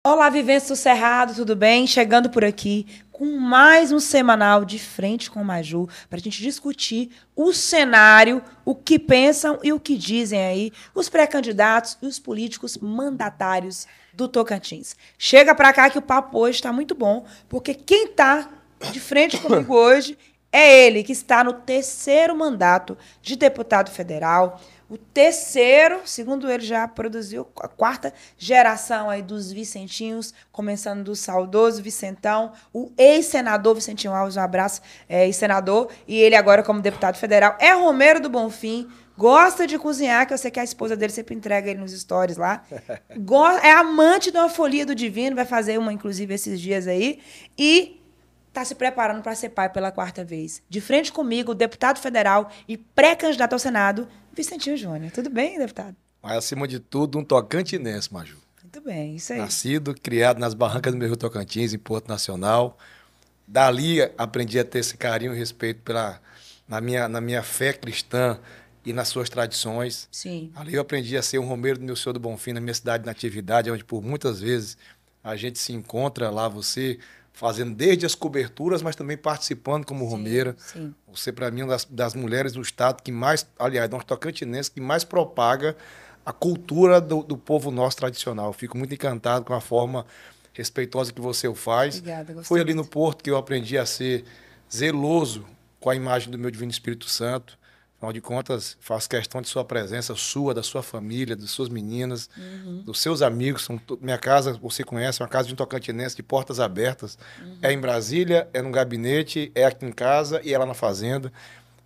Olá, Vivência do Cerrado, tudo bem? Chegando por aqui com mais um semanal de Frente com Maju, para a gente discutir o cenário, o que pensam e o que dizem aí os pré-candidatos e os políticos mandatários do Tocantins. Chega para cá que o papo hoje está muito bom, porque quem está de frente comigo hoje é ele, que está no terceiro mandato de deputado federal. O terceiro, segundo ele, já produziu a quarta geração aí dos Vicentinhos, começando do saudoso Vicentão, o ex-senador Vicentinho Alves, um abraço, ex-senador, e ele agora como deputado federal, é Romero do Bonfim, gosta de cozinhar, que eu sei que a esposa dele sempre entrega ele nos stories lá, é amante de uma folia do divino, vai fazer uma, inclusive, esses dias aí, e está se preparando para ser pai pela quarta vez. De frente comigo, o deputado federal e pré-candidato ao Senado, Vicentinho Júnior. Tudo bem, deputado? Mas, acima de tudo, um tocantinense, Maju. Muito bem, isso aí. Nascido, criado nas barrancas do meu Rio Tocantins, em Porto Nacional. Dali, aprendi a ter esse carinho e respeito na minha fé cristã e nas suas tradições. Sim. Ali eu aprendi a ser um Romeiro do meu Senhor do Bonfim, na minha cidade de natividade, onde por muitas vezes a gente se encontra lá, você fazendo desde as coberturas, mas também participando como romeira. Sim. Você, para mim, é uma das mulheres do estado que mais, aliás, nós tocantinenses, que mais propaga a cultura do povo nosso tradicional. Eu fico muito encantado com a forma respeitosa que você o faz. Obrigada, gostei Foi ali no muito. Porto que eu aprendi a ser zeloso com a imagem do meu Divino Espírito Santo. Afinal de contas, faço questão de sua presença, sua, da sua família, das suas meninas, dos seus amigos. Minha casa, você conhece, é uma casa de um tocantinense de portas abertas. É em Brasília, é no gabinete, é aqui em casa e é lá na fazenda,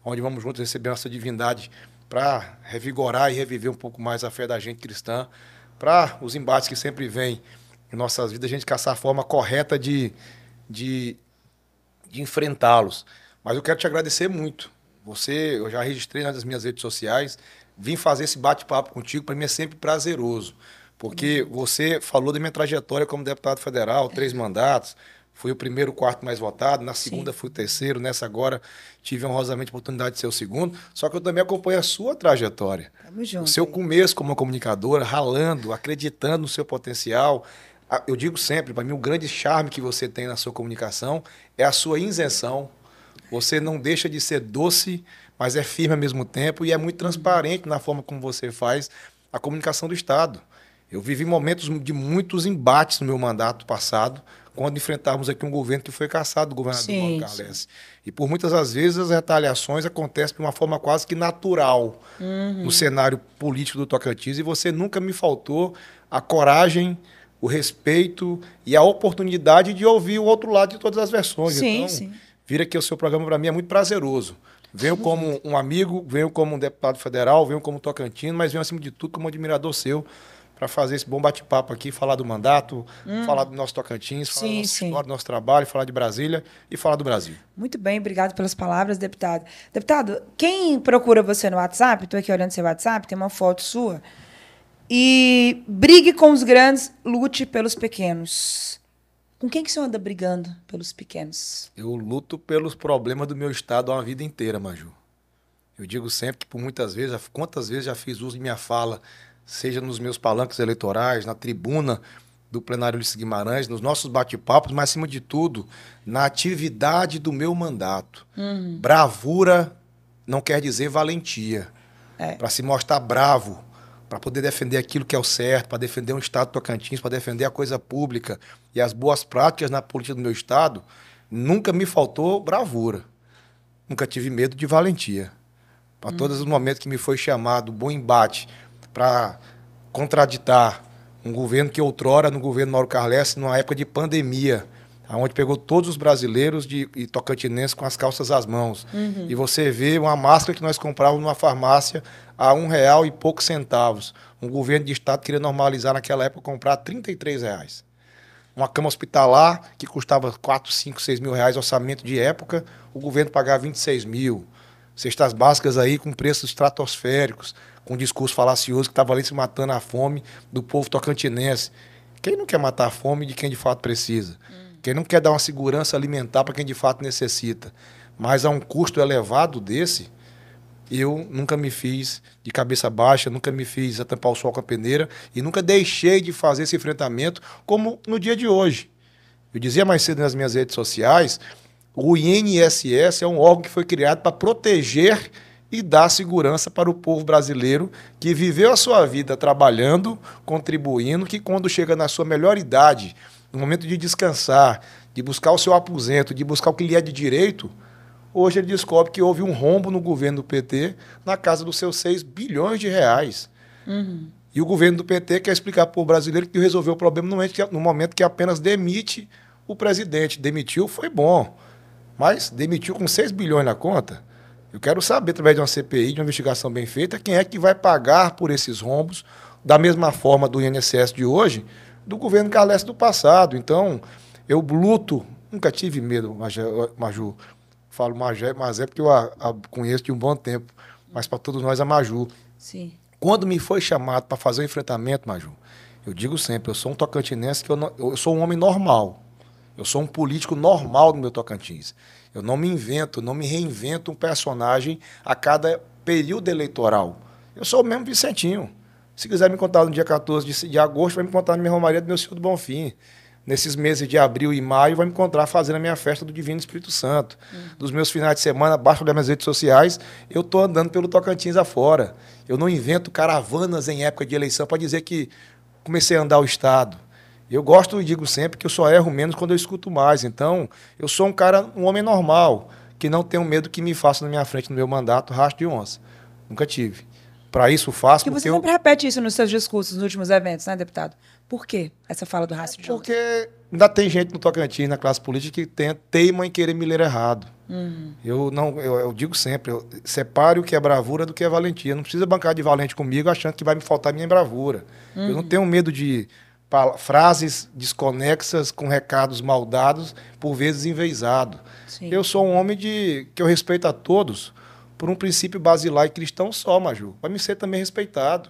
onde vamos juntos receber nossa divindade para revigorar e reviver um pouco mais a fé da gente cristã, para os embates que sempre vêm em nossas vidas, a gente caçar a forma correta de enfrentá-los. Mas eu quero te agradecer muito. Eu já registrei nas minhas redes sociais, vim fazer esse bate-papo contigo, para mim é sempre prazeroso, porque você falou da minha trajetória como deputado federal, 3 mandatos, fui o primeiro, o quarto mais votado, na segunda fui o terceiro, nessa agora tive honrosamente a oportunidade de ser o segundo, só que eu também acompanho a sua trajetória. Tamo junto. O seu aí. começo como uma comunicadora, ralando, acreditando no seu potencial. Eu digo sempre, para mim, o grande charme que você tem na sua comunicação é a sua isenção. Você não deixa de ser doce, mas é firme ao mesmo tempo e é muito transparente na forma como você faz a comunicação do Estado. Eu vivi momentos de muitos embates no meu mandato passado, quando enfrentávamos aqui um governo que foi cassado do governador Mauro Carles. E por muitas das vezes as retaliações acontecem de uma forma quase que natural no cenário político do Tocantins, e você nunca me faltou a coragem, o respeito e a oportunidade de ouvir o outro lado de todas as versões. Sim, Então, sim. vira que o seu programa para mim é muito prazeroso. Venho como um amigo, venho como um deputado federal, venho como tocantino, mas venho acima de tudo como admirador seu para fazer esse bom bate-papo aqui, falar do mandato, falar do nosso Tocantins, falar da Sim, nossa sim. história, do nosso trabalho, falar de Brasília e falar do Brasil. Muito bem, obrigado pelas palavras, deputado. Deputado, quem procura você no WhatsApp, estou aqui olhando seu WhatsApp, tem uma foto sua, e brigue com os grandes, lute pelos pequenos. Com quem que o senhor anda brigando pelos pequenos? Eu luto pelos problemas do meu estado uma vida inteira, Maju. Eu digo sempre que por muitas vezes, quantas vezes já fiz uso de minha fala, seja nos meus palanques eleitorais, na tribuna do plenário Ulisses Guimarães, nos nossos bate-papos, mas acima de tudo, na atividade do meu mandato. Bravura não quer dizer valentia. Para se mostrar bravo, para poder defender aquilo que é o certo, para defender um estado Tocantins, para defender a coisa pública e as boas práticas na política do meu estado, nunca me faltou bravura. Nunca tive medo de valentia. Para todos os momentos que me foi chamado bom embate para contraditar um governo que outrora, no governo Mauro Carles, numa época de pandemia, onde pegou todos os brasileiros e tocantinenses com as calças às mãos. E você vê uma máscara que nós comprávamos numa farmácia a R$ 1 e poucos centavos. Um governo de estado queria normalizar naquela época comprar a R$ 33. Uma cama hospitalar que custava 4, 5, 6 mil reais, orçamento de época, o governo pagava 26 mil. Cestas básicas aí com preços estratosféricos, com discurso falacioso que estava ali se matando a fome do povo tocantinense. Quem não quer matar a fome de quem de fato precisa? Quem não quer dar uma segurança alimentar para quem de fato necessita? Mas a um custo elevado desse, eu nunca me fiz de cabeça baixa, nunca me fiz a tampar o sol com a peneira e nunca deixei de fazer esse enfrentamento como no dia de hoje. Eu dizia mais cedo nas minhas redes sociais, o INSS é um órgão que foi criado para proteger e dar segurança para o povo brasileiro que viveu a sua vida trabalhando, contribuindo, que quando chega na sua melhor idade, no momento de descansar, de buscar o seu aposento, de buscar o que lhe é de direito, hoje ele descobre que houve um rombo no governo do PT na casa dos seus 6 bilhões de reais. Uhum. E o governo do PT quer explicar para o brasileiro que resolveu o problema no momento que apenas demite o presidente. Demitiu, foi bom, mas demitiu com 6 bilhões na conta. Eu quero saber, através de uma CPI, de uma investigação bem feita, quem é que vai pagar por esses rombos, da mesma forma do INSS de hoje, do governo Carles do passado. Então, eu luto, nunca tive medo, Maju. Falo Magé, mas é porque eu a conheço de um bom tempo. Mas para todos nós, a Maju. Sim. Quando me foi chamado para fazer o enfrentamento, Maju, eu digo sempre, eu sou um tocantinense que eu sou um homem normal. Eu sou um político normal no meu Tocantins. Eu não me invento, não me reinvento um personagem a cada período eleitoral. Eu sou o mesmo Vicentinho. Se quiser me contar no dia 14 de agosto, vai me contar na minha romaria do meu Senhor do Bonfim. Nesses meses de abril e maio, vai me encontrar fazendo a minha festa do Divino Espírito Santo. Dos meus finais de semana, basta olhar minhas redes sociais, eu estou andando pelo Tocantins afora. Eu não invento caravanas em época de eleição para dizer que comecei a andar o Estado. Eu gosto e digo sempre que eu só erro menos quando eu escuto mais. Então, eu sou um homem normal, que não tenho medo que me faça na minha frente, no meu mandato, rastro de onça. Nunca tive. Para isso faço porque você sempre repete isso nos seus discursos, nos últimos eventos, né, deputado? Por quê essa fala do rastro de onça? Porque ainda tem gente no Tocantins, na classe política, que teima em querer me ler errado. Eu digo sempre, separe o que é bravura do que é valentia. Não precisa bancar de valente comigo achando que vai me faltar minha bravura. Eu não tenho medo de frases desconexas com recados mal dados, por vezes enviesados. Eu sou um homem que eu respeito a todos por um princípio basilar e cristão só, Maju. Para me ser também respeitado.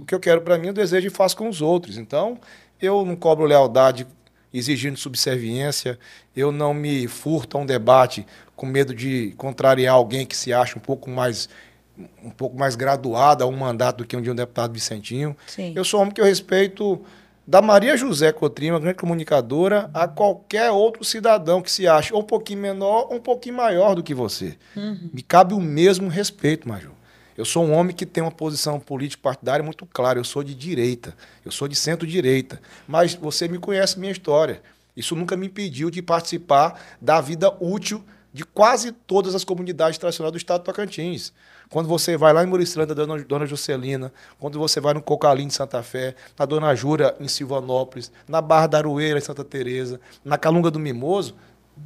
O que eu quero para mim, eu desejo e faço com os outros. Então, eu não cobro lealdade exigindo subserviência, eu não me furto a um debate com medo de contrariar alguém que se acha um pouco mais graduado a um mandato do que um deputado Vicentinho. Sim. Eu sou um homem que eu respeito da Maria José Cotrim, uma grande comunicadora, a qualquer outro cidadão que se ache ou um pouquinho menor ou um pouquinho maior do que você. Me cabe o mesmo respeito, Maju. Eu sou um homem que tem uma posição político-partidária muito clara. Eu sou de direita, eu sou de centro-direita. Mas você me conhece minha história. Isso nunca me impediu de participar da vida útil de quase todas as comunidades tradicionais do estado do Tocantins. Quando você vai lá em Muriçlândia, Dona Juscelina, quando você vai no Cocalim de Santa Fé, na Dona Jura, em Silvanópolis, na Barra da Aroeira, em Santa Teresa, na Calunga do Mimoso,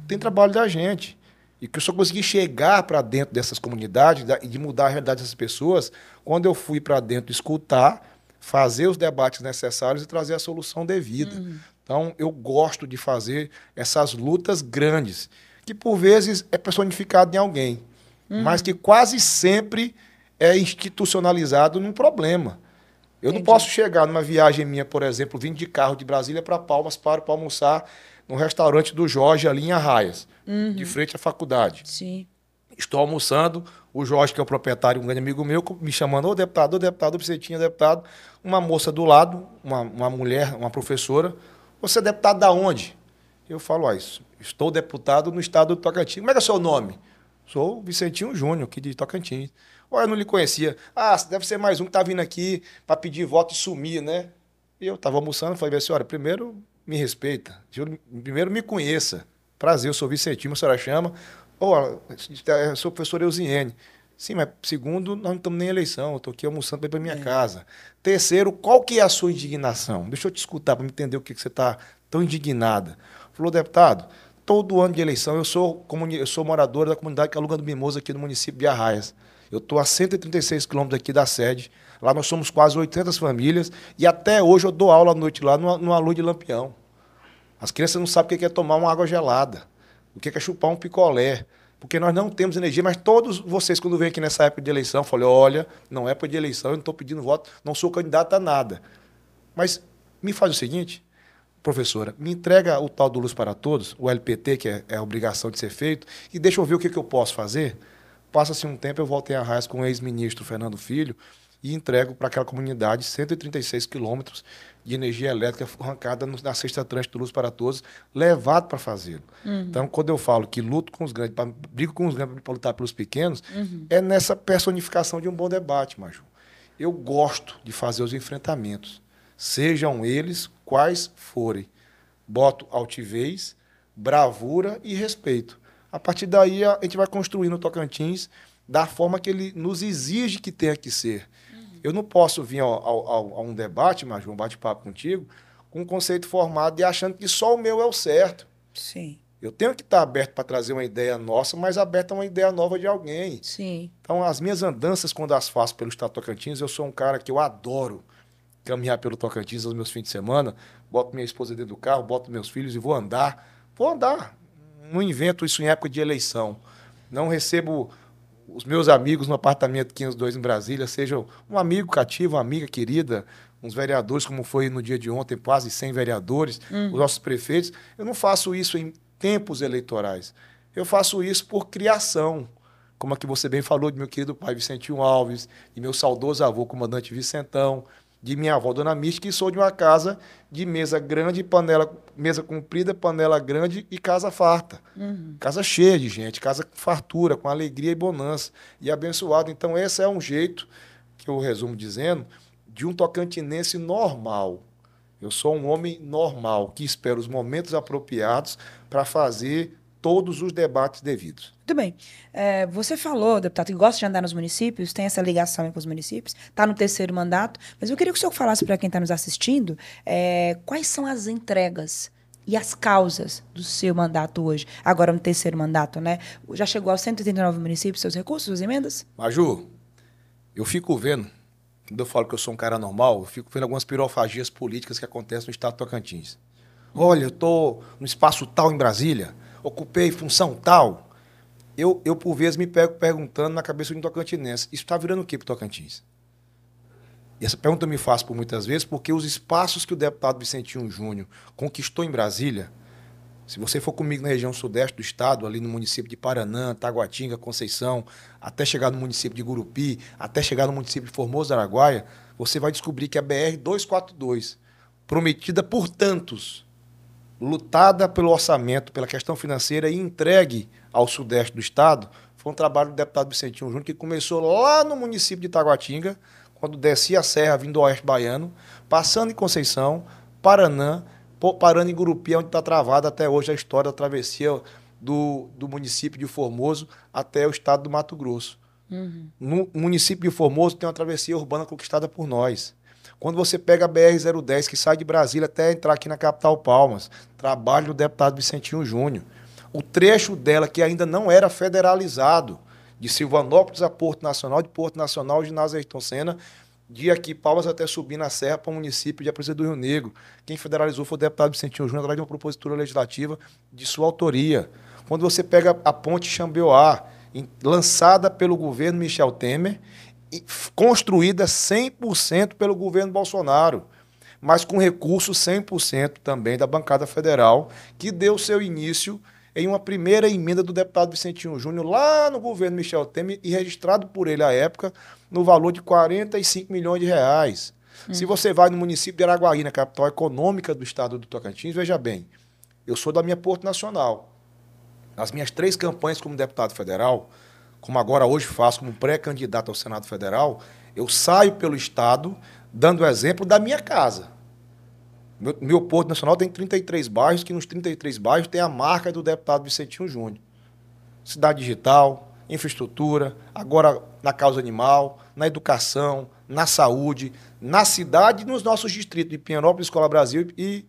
tem trabalho da gente. E que eu só consegui chegar para dentro dessas comunidades e de mudar a realidade dessas pessoas quando eu fui para dentro escutar, fazer os debates necessários e trazer a solução devida. Então, eu gosto de fazer essas lutas grandes, que por vezes é personificado em alguém, mas que quase sempre é institucionalizado num problema. Eu não posso chegar numa viagem minha, por exemplo, vindo de carro de Brasília para Palmas, para almoçar no restaurante do Jorge, ali em Arraias, de frente à faculdade. Sim. Estou almoçando, o Jorge, que é o proprietário, um grande amigo meu, me chamando, ô deputado, Vicentinho, deputado. Uma moça do lado, uma mulher, uma professora, você é deputado da onde? Eu falo, estou deputado no estado do Tocantins. Como é que é o seu nome? Sou Vicentinho Júnior, aqui de Tocantins. Olha, eu não lhe conhecia. Deve ser mais um que está vindo aqui para pedir voto e sumir, né? E eu estava almoçando, falei, senhora, primeiro me respeita, primeiro me conheça. Prazer, eu sou Vicentinho, a senhora chama. Eu sou o professor Eusiene. Sim, mas segundo, nós não estamos nem em eleição, eu estou aqui almoçando para ir para minha casa. Terceiro, qual que é a sua indignação? Deixa eu te escutar para me entender o que você está tão indignada. Falou, deputado, todo ano de eleição eu sou morador da comunidade Calunga do Mimoso aqui no município de Arraias. Eu estou a 136 quilômetros aqui da sede. Lá nós somos quase 800 famílias e até hoje eu dou aula à noite lá numa luz de lampião. As crianças não sabem o que é tomar uma água gelada, o que é chupar um picolé, porque nós não temos energia, mas todos vocês, quando vêm aqui nessa época de eleição, falam, olha, não é época de eleição, eu não estou pedindo voto, não sou candidato a nada. Mas me faz o seguinte, professora, me entrega o tal do Luz para Todos, o LPT, que é a obrigação de ser feito, e deixa eu ver o que eu posso fazer passa-se um tempo, eu volto em Arraias com o ex-ministro Fernando Filho e entrego para aquela comunidade 136 quilômetros de energia elétrica arrancada na sexta tranche do Luz para Todos, levado para fazê-lo. Então, quando eu falo que luto com os grandes, brigo com os grandes para lutar pelos pequenos, é nessa personificação de um bom debate, Maju. Eu gosto de fazer os enfrentamentos, sejam eles quais forem. Boto altivez, bravura e respeito. A partir daí, a gente vai construindo o Tocantins da forma que ele nos exige que tenha que ser. Eu não posso vir a um debate, Maju, um bate-papo contigo, com um conceito formado e achando que só o meu é o certo. Sim. Eu tenho que estar aberto para trazer uma ideia nossa, mas aberto a uma ideia nova de alguém. Sim. Então, as minhas andanças, quando as faço pelo estado do Tocantins, eu sou um cara que eu adoro caminhar pelo Tocantins nos meus fins de semana, boto minha esposa dentro do carro, boto meus filhos e vou andar. Vou andar. Não invento isso em época de eleição. Não recebo os meus amigos no apartamento 502 em Brasília, sejam um amigo cativo, uma amiga querida, uns vereadores, como foi no dia de ontem, quase 100 vereadores, os nossos prefeitos. Eu não faço isso em tempos eleitorais. Eu faço isso por criação, como a que você bem falou de meu querido pai Vicentinho Alves, de meu saudoso avô, comandante Vicentão, de minha avó, Dona Mística, que sou de uma casa de mesa grande, panela, mesa comprida, panela grande e casa farta. Casa cheia de gente, casa com fartura, com alegria e bonança, e abençoado. Então, esse é um jeito, que eu resumo dizendo, de um tocantinense normal. Eu sou um homem normal, que espera os momentos apropriados para fazer todos os debates devidos. Muito bem. Você falou, deputado, que gosta de andar nos municípios, tem essa ligação com os municípios, está no terceiro mandato, mas eu queria que o senhor falasse para quem está nos assistindo quais são as entregas e as causas do seu mandato hoje, agora no terceiro mandato, né? Já chegou aos 189 municípios, seus recursos, suas emendas? Maju, eu fico vendo, quando eu falo que eu sou um cara normal, eu fico vendo algumas pirofagias políticas que acontecem no estado do Tocantins. Olha, eu estou no espaço tal em Brasília, ocupei função tal. Eu por vezes, me pego perguntando na cabeça de um tocantinense, isso está virando o quê para o Tocantins? E essa pergunta eu me faço por muitas vezes, porque os espaços que o deputado Vicentinho Júnior conquistou em Brasília, se você for comigo na região sudeste do estado, ali no município de Paranã, Taguatinga, Conceição, até chegar no município de Gurupi, até chegar no município de Formoso do Araguaia, você vai descobrir que a BR-242, prometida por tantos, lutada pelo orçamento, pela questão financeira e entregue ao sudeste do estado, foi um trabalho do deputado Vicentinho Júnior que começou lá no município de Taguatinga, quando descia a serra vindo do oeste baiano, passando em Conceição, Paranã, parando em Gurupi, onde está travada até hoje a história da travessia do município de Formoso até o estado do Mato Grosso. No município de Formoso tem uma travessia urbana conquistada por nós. Quando você pega a BR-010, que sai de Brasília até entrar aqui na capital Palmas, trabalho do deputado Vicentinho Júnior. O trecho dela, que ainda não era federalizado, de Silvanópolis a Porto Nacional, de Porto Nacional, ginásio Ayrton Senna, de aqui Palmas até subir na serra para o município de Aparecida do Rio Negro. Quem federalizou foi o deputado Vicentinho Júnior, através de uma propositura legislativa de sua autoria. Quando você pega a ponte Xambioá, lançada pelo governo Michel Temer, e construída 100% pelo governo Bolsonaro, mas com recursos 100% também da bancada federal, que deu seu início em uma primeira emenda do deputado Vicentinho Júnior lá no governo Michel Temer e registrado por ele à época no valor de 45 milhões de reais. Se você vai no município de Araguaína, capital econômica do estado do Tocantins, veja bem, eu sou da minha Porto Nacional. Nas minhas 3 campanhas como deputado federal, como agora hoje faço como pré-candidato ao Senado Federal, eu saio pelo estado dando o exemplo da minha casa. Meu Porto Nacional tem 33 bairros, que nos 33 bairros tem a marca do deputado Vicentinho Júnior. Cidade digital, infraestrutura, agora na causa animal, na educação, na saúde, na cidade e nos nossos distritos de Pienópolis, Escola Brasil e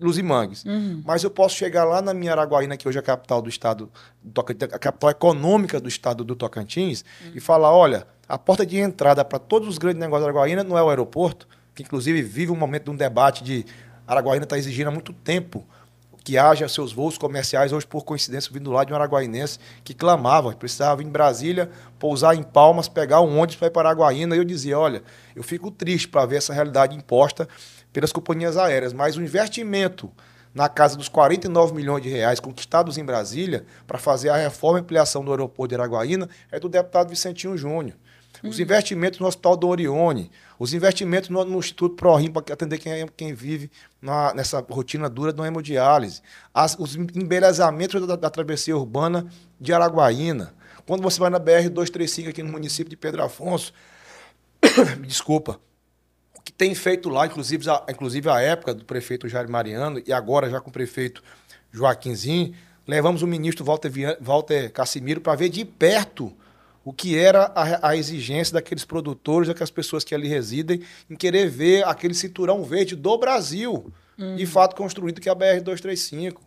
Luzimangues. Mas eu posso chegar lá na minha Araguaína, que hoje é a capital do estado, a capital econômica do estado do Tocantins, e falar, olha, a porta de entrada para todos os grandes negócios da Araguaína não é o aeroporto, que inclusive vive um momento de um debate de Araguaína está exigindo há muito tempo que haja seus voos comerciais, hoje por coincidência vindo lá de um araguainense que clamava, precisava vir em Brasília, pousar em Palmas, pegar um ônibus para ir para Araguaína, e eu dizia, olha, eu fico triste para ver essa realidade imposta pelas companhias aéreas, mas o investimento na casa dos 49 milhões de reais conquistados em Brasília para fazer a reforma e ampliação do aeroporto de Araguaína é do deputado Vicentinho Júnior. Os investimentos no Hospital do Orione, os investimentos no Instituto ProRim para atender quem vive nessa rotina dura da hemodiálise, os embelezamentos da travessia urbana de Araguaína. Quando você vai na BR-235 aqui no município de Pedro Afonso, desculpa, o que tem feito lá, inclusive a época do prefeito Jair Mariano e agora já com o prefeito Joaquinzinho, levamos o ministro Walter Cassimiro para ver de perto o que era a exigência daqueles produtores, daquelas pessoas que ali residem, em querer ver aquele cinturão verde do Brasil, de fato construído, que é a BR-235.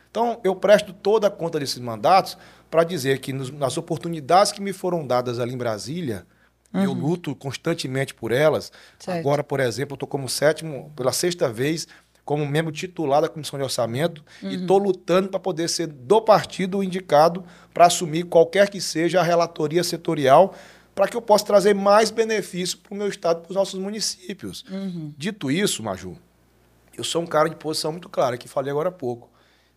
Então, eu presto toda a conta desses mandatos para dizer que nas oportunidades que me foram dadas ali em Brasília, eu luto constantemente por elas. Certo. Agora, por exemplo, eu estou pela sexta vez, como membro titular da Comissão de Orçamento e estou lutando para poder ser do partido indicado para assumir qualquer que seja a relatoria setorial para que eu possa trazer mais benefício para o meu estado e para os nossos municípios. Dito isso, Maju, eu sou um cara de posição muito clara, que falei agora há pouco.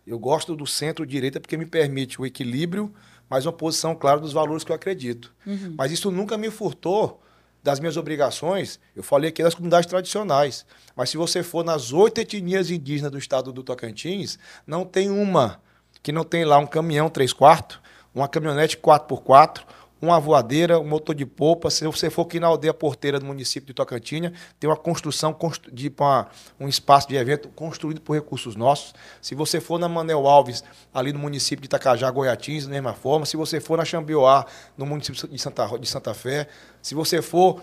Eu gosto do centro-direita porque me permite o equilíbrio, mas uma posição clara dos valores que eu acredito. Mas isso nunca me furtou das minhas obrigações. Eu falei aqui das comunidades tradicionais, mas se você for nas 8 etnias indígenas do estado do Tocantins, não tem uma que não tem lá um caminhão 3/4, uma caminhonete 4x4, uma voadeira, um motor de polpa. Se você for aqui na aldeia Porteira do município de Tocantinha, tem uma construção de um espaço de evento construído por recursos nossos. Se você for na Manel Alves, ali no município de Itacajá, Goiatins, da mesma forma. Se você for na Xambioá, no município de Santa Fé. Se você for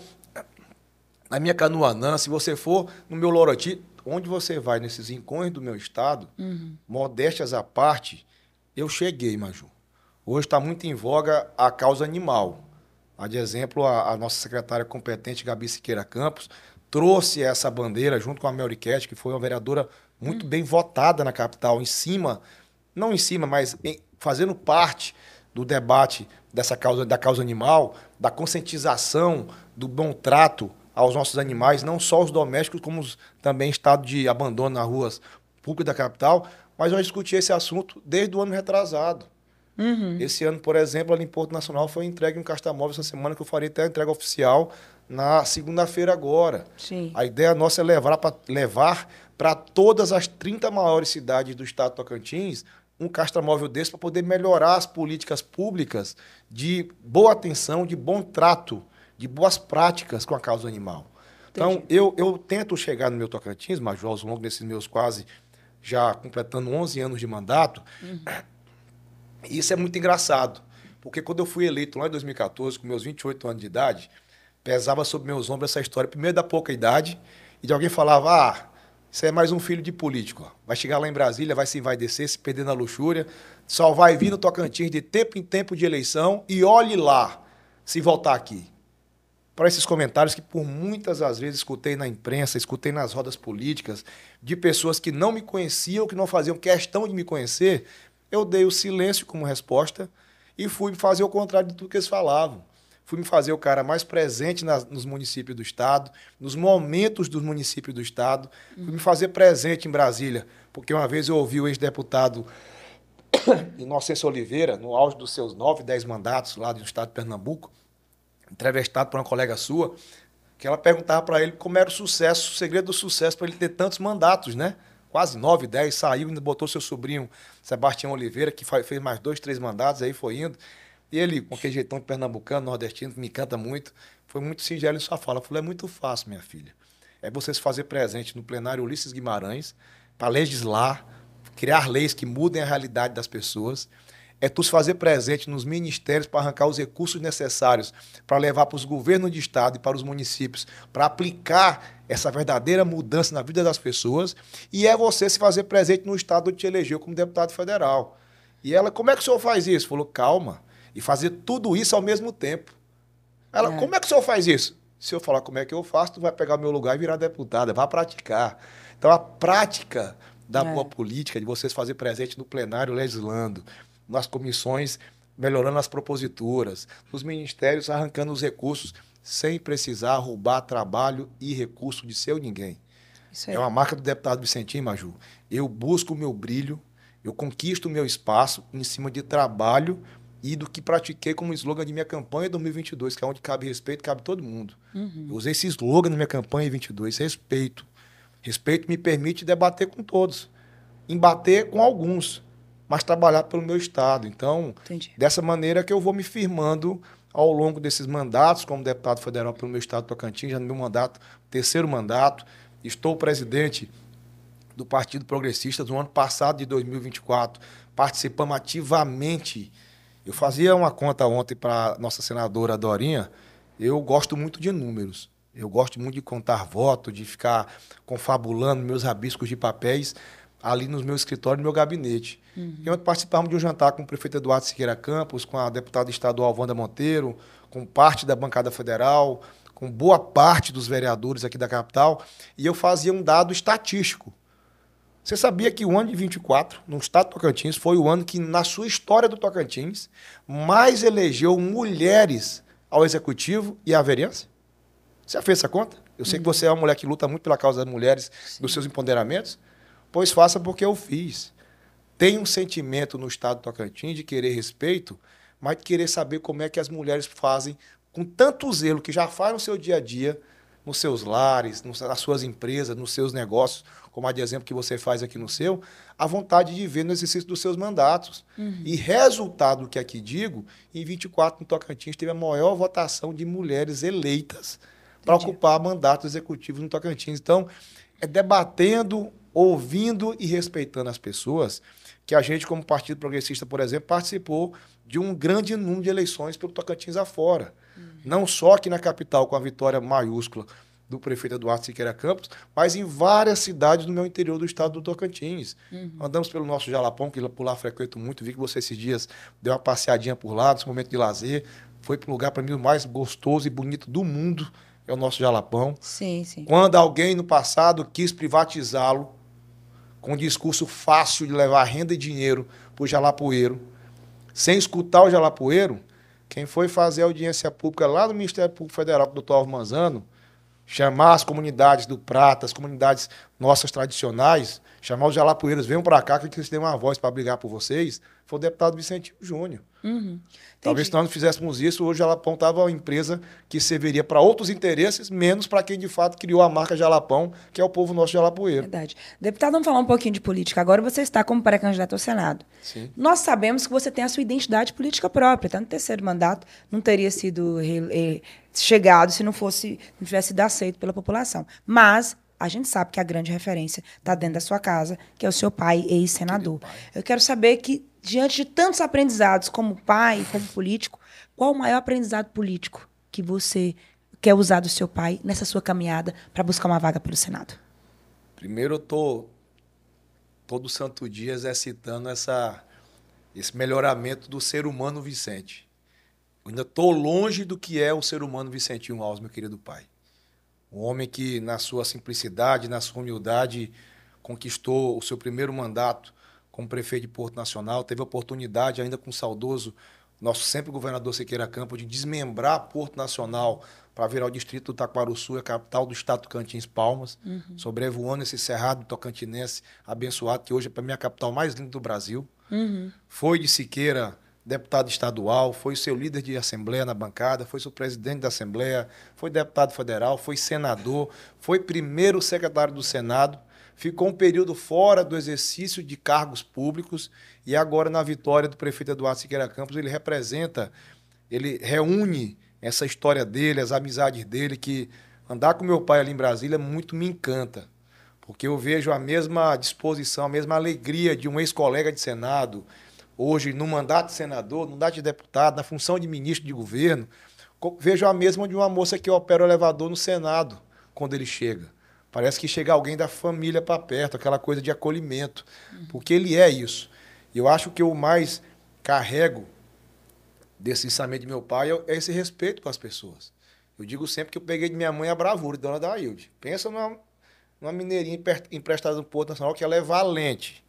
na minha Canoanã, se você for no meu Loroti, onde você vai nesses rincões do meu estado, modéstias à parte, eu cheguei, Maju. Hoje está muito em voga a causa animal. De exemplo, a nossa secretária competente, Gabi Siqueira Campos, trouxe essa bandeira junto com a Melriquete, que foi uma vereadora muito bem votada na capital, não em cima, mas fazendo parte do debate da causa animal, da conscientização, do bom trato aos nossos animais, não só os domésticos, como também estado de abandono nas ruas públicas da capital, mas eu discuti esse assunto desde o ano retrasado. Esse ano, por exemplo, ali em Porto Nacional foi entregue um castamóvel essa semana, que eu farei até a entrega oficial na segunda-feira agora. Sim. A ideia nossa é levar para todas as 30 maiores cidades do estado de Tocantins um castamóvel desse para poder melhorar as políticas públicas de boa atenção, de bom trato, de boas práticas com a causa animal. Entendi. Então, eu tento chegar no meu Tocantins, Major, ao longo desses meus quase, já completando 11 anos de mandato. E isso é muito engraçado, porque quando eu fui eleito lá em 2014, com meus 28 anos de idade, pesava sobre meus ombros essa história, primeiro da pouca idade, e de alguém falava, isso é mais um filho de político, ó. Vai chegar lá em Brasília, vai se envaidecer, se perder na luxúria, só vai vir no Tocantins de tempo em tempo de eleição, e olhe lá, se voltar aqui. Para esses comentários que por muitas das vezes escutei na imprensa, escutei nas rodas políticas, de pessoas que não me conheciam, que não faziam questão de me conhecer, eu dei o silêncio como resposta e fui fazer o contrário de tudo que eles falavam. Fui me fazer o cara mais presente nos municípios do estado, nos momentos dos municípios do estado. Fui me fazer presente em Brasília, porque uma vez eu ouvi o ex-deputado Inocêncio Oliveira, no auge dos seus 9, 10 mandatos lá do estado de Pernambuco, entrevistado por uma colega sua, que ela perguntava para ele como era o sucesso, o segredo do sucesso para ele ter tantos mandatos, né? Quase 9, 10, saiu, ainda botou seu sobrinho Sebastião Oliveira, que fez mais 2, 3 mandatos, aí foi indo. E ele, com aquele jeitão de pernambucano, nordestino, que me encanta muito, foi muito singelo em sua fala. Falou, é muito fácil, minha filha. É você se fazer presente no plenário Ulisses Guimarães, para legislar, criar leis que mudem a realidade das pessoas. É tu se fazer presente nos ministérios para arrancar os recursos necessários para levar para os governos de estado e para os municípios, para aplicar essa verdadeira mudança na vida das pessoas, e é você se fazer presente no estado que te elegeu como deputado federal. E ela, como é que o senhor faz isso? Falou, calma, e fazer tudo isso ao mesmo tempo. Ela, como é que o senhor faz isso? Se eu falar como é que eu faço, tu vai pegar o meu lugar e virar deputada, vai praticar. Então, a prática da boa política, de você se fazer presente no plenário legislando, nas comissões melhorando as proposituras, nos ministérios arrancando os recursos sem precisar roubar trabalho e recurso de seu ninguém. Isso aí. É uma marca do deputado Vicentinho, Maju. Eu busco o meu brilho, eu conquisto o meu espaço em cima de trabalho e do que pratiquei como slogan de minha campanha 2022, que é onde cabe respeito, cabe todo mundo. Eu usei esse slogan na minha campanha em 22, respeito. Respeito me permite debater com todos, embater com alguns, mas trabalhar pelo meu estado. Então, Entendi. dessa maneira que eu vou me firmando ao longo desses mandatos, como deputado federal pelo meu estado do Tocantins, já no meu mandato, terceiro mandato. Estou presidente do Partido Progressista no ano passado, de 2024. Participamos ativamente. Eu fazia uma conta ontem para nossa senadora Dorinha. Eu gosto muito de números. Eu gosto muito de contar votos, de ficar confabulando meus rabiscos de papéis ali no meu escritório, no meu gabinete. E ontem participamos de um jantar com o prefeito Eduardo Siqueira Campos, com a deputada estadual Wanda Monteiro, com parte da bancada federal, com boa parte dos vereadores aqui da capital, e eu fazia um dado estatístico. Você sabia que o ano de 24, no estado do Tocantins, foi o ano que, na sua história do Tocantins, mais elegeu mulheres ao executivo e à vereança? Você já fez essa conta? Eu sei que você é uma mulher que luta muito pela causa das mulheres, dos seus empoderamentos. Pois faça porque eu fiz. Tem um sentimento no estado do Tocantins de querer respeito, mas de querer saber como é que as mulheres fazem com tanto zelo, que já faz no seu dia a dia, nos seus lares, nas suas empresas, nos seus negócios, como a de exemplo que você faz aqui no seu, a vontade de ver no exercício dos seus mandatos. E resultado do que aqui digo, em 24 no Tocantins teve a maior votação de mulheres eleitas para ocupar mandatos executivos no Tocantins. Então, é debatendo, ouvindo e respeitando as pessoas que a gente, como Partido Progressista, por exemplo, participou de um grande número de eleições pelo Tocantins afora. Não só aqui na capital, com a vitória maiúscula do prefeito Eduardo Siqueira Campos, mas em várias cidades do meu interior do estado do Tocantins. Andamos pelo nosso Jalapão, que por lá frequento muito, vi que você esses dias deu uma passeadinha por lá, nesse momento de lazer. Foi para um lugar, para mim, o mais gostoso e bonito do mundo, é o nosso Jalapão. Sim, sim. Quando alguém no passado quis privatizá-lo, com um discurso fácil de levar renda e dinheiro para o jalapoeiro, sem escutar o jalapoeiro, quem foi fazer a audiência pública lá no Ministério Público Federal, o doutor Alvo Manzano, chamar as comunidades do Prata, as comunidades nossas tradicionais, chamar os jalapoeiros, venham para cá que eles têm uma voz para brigar por vocês, foi o deputado Vicentinho Júnior. Talvez se nós não fizéssemos isso, hoje o Jalapão estava uma empresa que serviria para outros interesses, menos para quem de fato criou a marca Jalapão, que é o povo nosso jalapoeiro. Verdade. Deputado, vamos falar um pouquinho de política. Agora você está como pré-candidato ao Senado. Sim. Nós sabemos que você tem a sua identidade política própria. Tá no terceiro mandato, não teria sido chegado se não tivesse sido aceito pela população. Mas a gente sabe que a grande referência está dentro da sua casa, que é o seu pai, ex-senador. Eu quero saber que, diante de tantos aprendizados como pai, como político, qual o maior aprendizado político que você quer usar do seu pai nessa sua caminhada para buscar uma vaga pelo Senado? Primeiro, eu estou todo santo dia exercitando esse melhoramento do ser humano Vicente. Eu ainda estou longe do que é o ser humano Vicentinho Alves, meu querido pai. Um homem que, na sua simplicidade, na sua humildade, conquistou o seu primeiro mandato como prefeito de Porto Nacional, teve a oportunidade, ainda com o saudoso, nosso sempre governador Siqueira Campos, de desmembrar Porto Nacional para virar o distrito do Taquaruçu, a capital do estado do Tocantins, Palmas, sobrevoando esse cerrado tocantinense abençoado, que hoje é para mim a capital mais linda do Brasil. Foi de Siqueira deputado estadual, foi seu líder de assembleia na bancada, foi seu presidente da assembleia, foi deputado federal, foi senador, foi primeiro secretário do Senado, ficou um período fora do exercício de cargos públicos e agora, na vitória do prefeito Eduardo Siqueira Campos, ele reúne essa história dele, as amizades dele, que andar com meu pai ali em Brasília muito me encanta, porque eu vejo a mesma disposição, a mesma alegria de um ex-colega de Senado, hoje no mandato de senador, no mandato de deputado, na função de ministro de governo, vejo a mesma de uma moça que opera o elevador no Senado, quando ele chega. Parece que chega alguém da família para perto, aquela coisa de acolhimento, porque ele é isso. E eu acho que eu mais carrego desse ensinamento de meu pai é esse respeito com as pessoas. Eu digo sempre que eu peguei de minha mãe a bravura, dona Dailde. Pensa numa mineirinha emprestada no Porto Nacional, que ela é valente.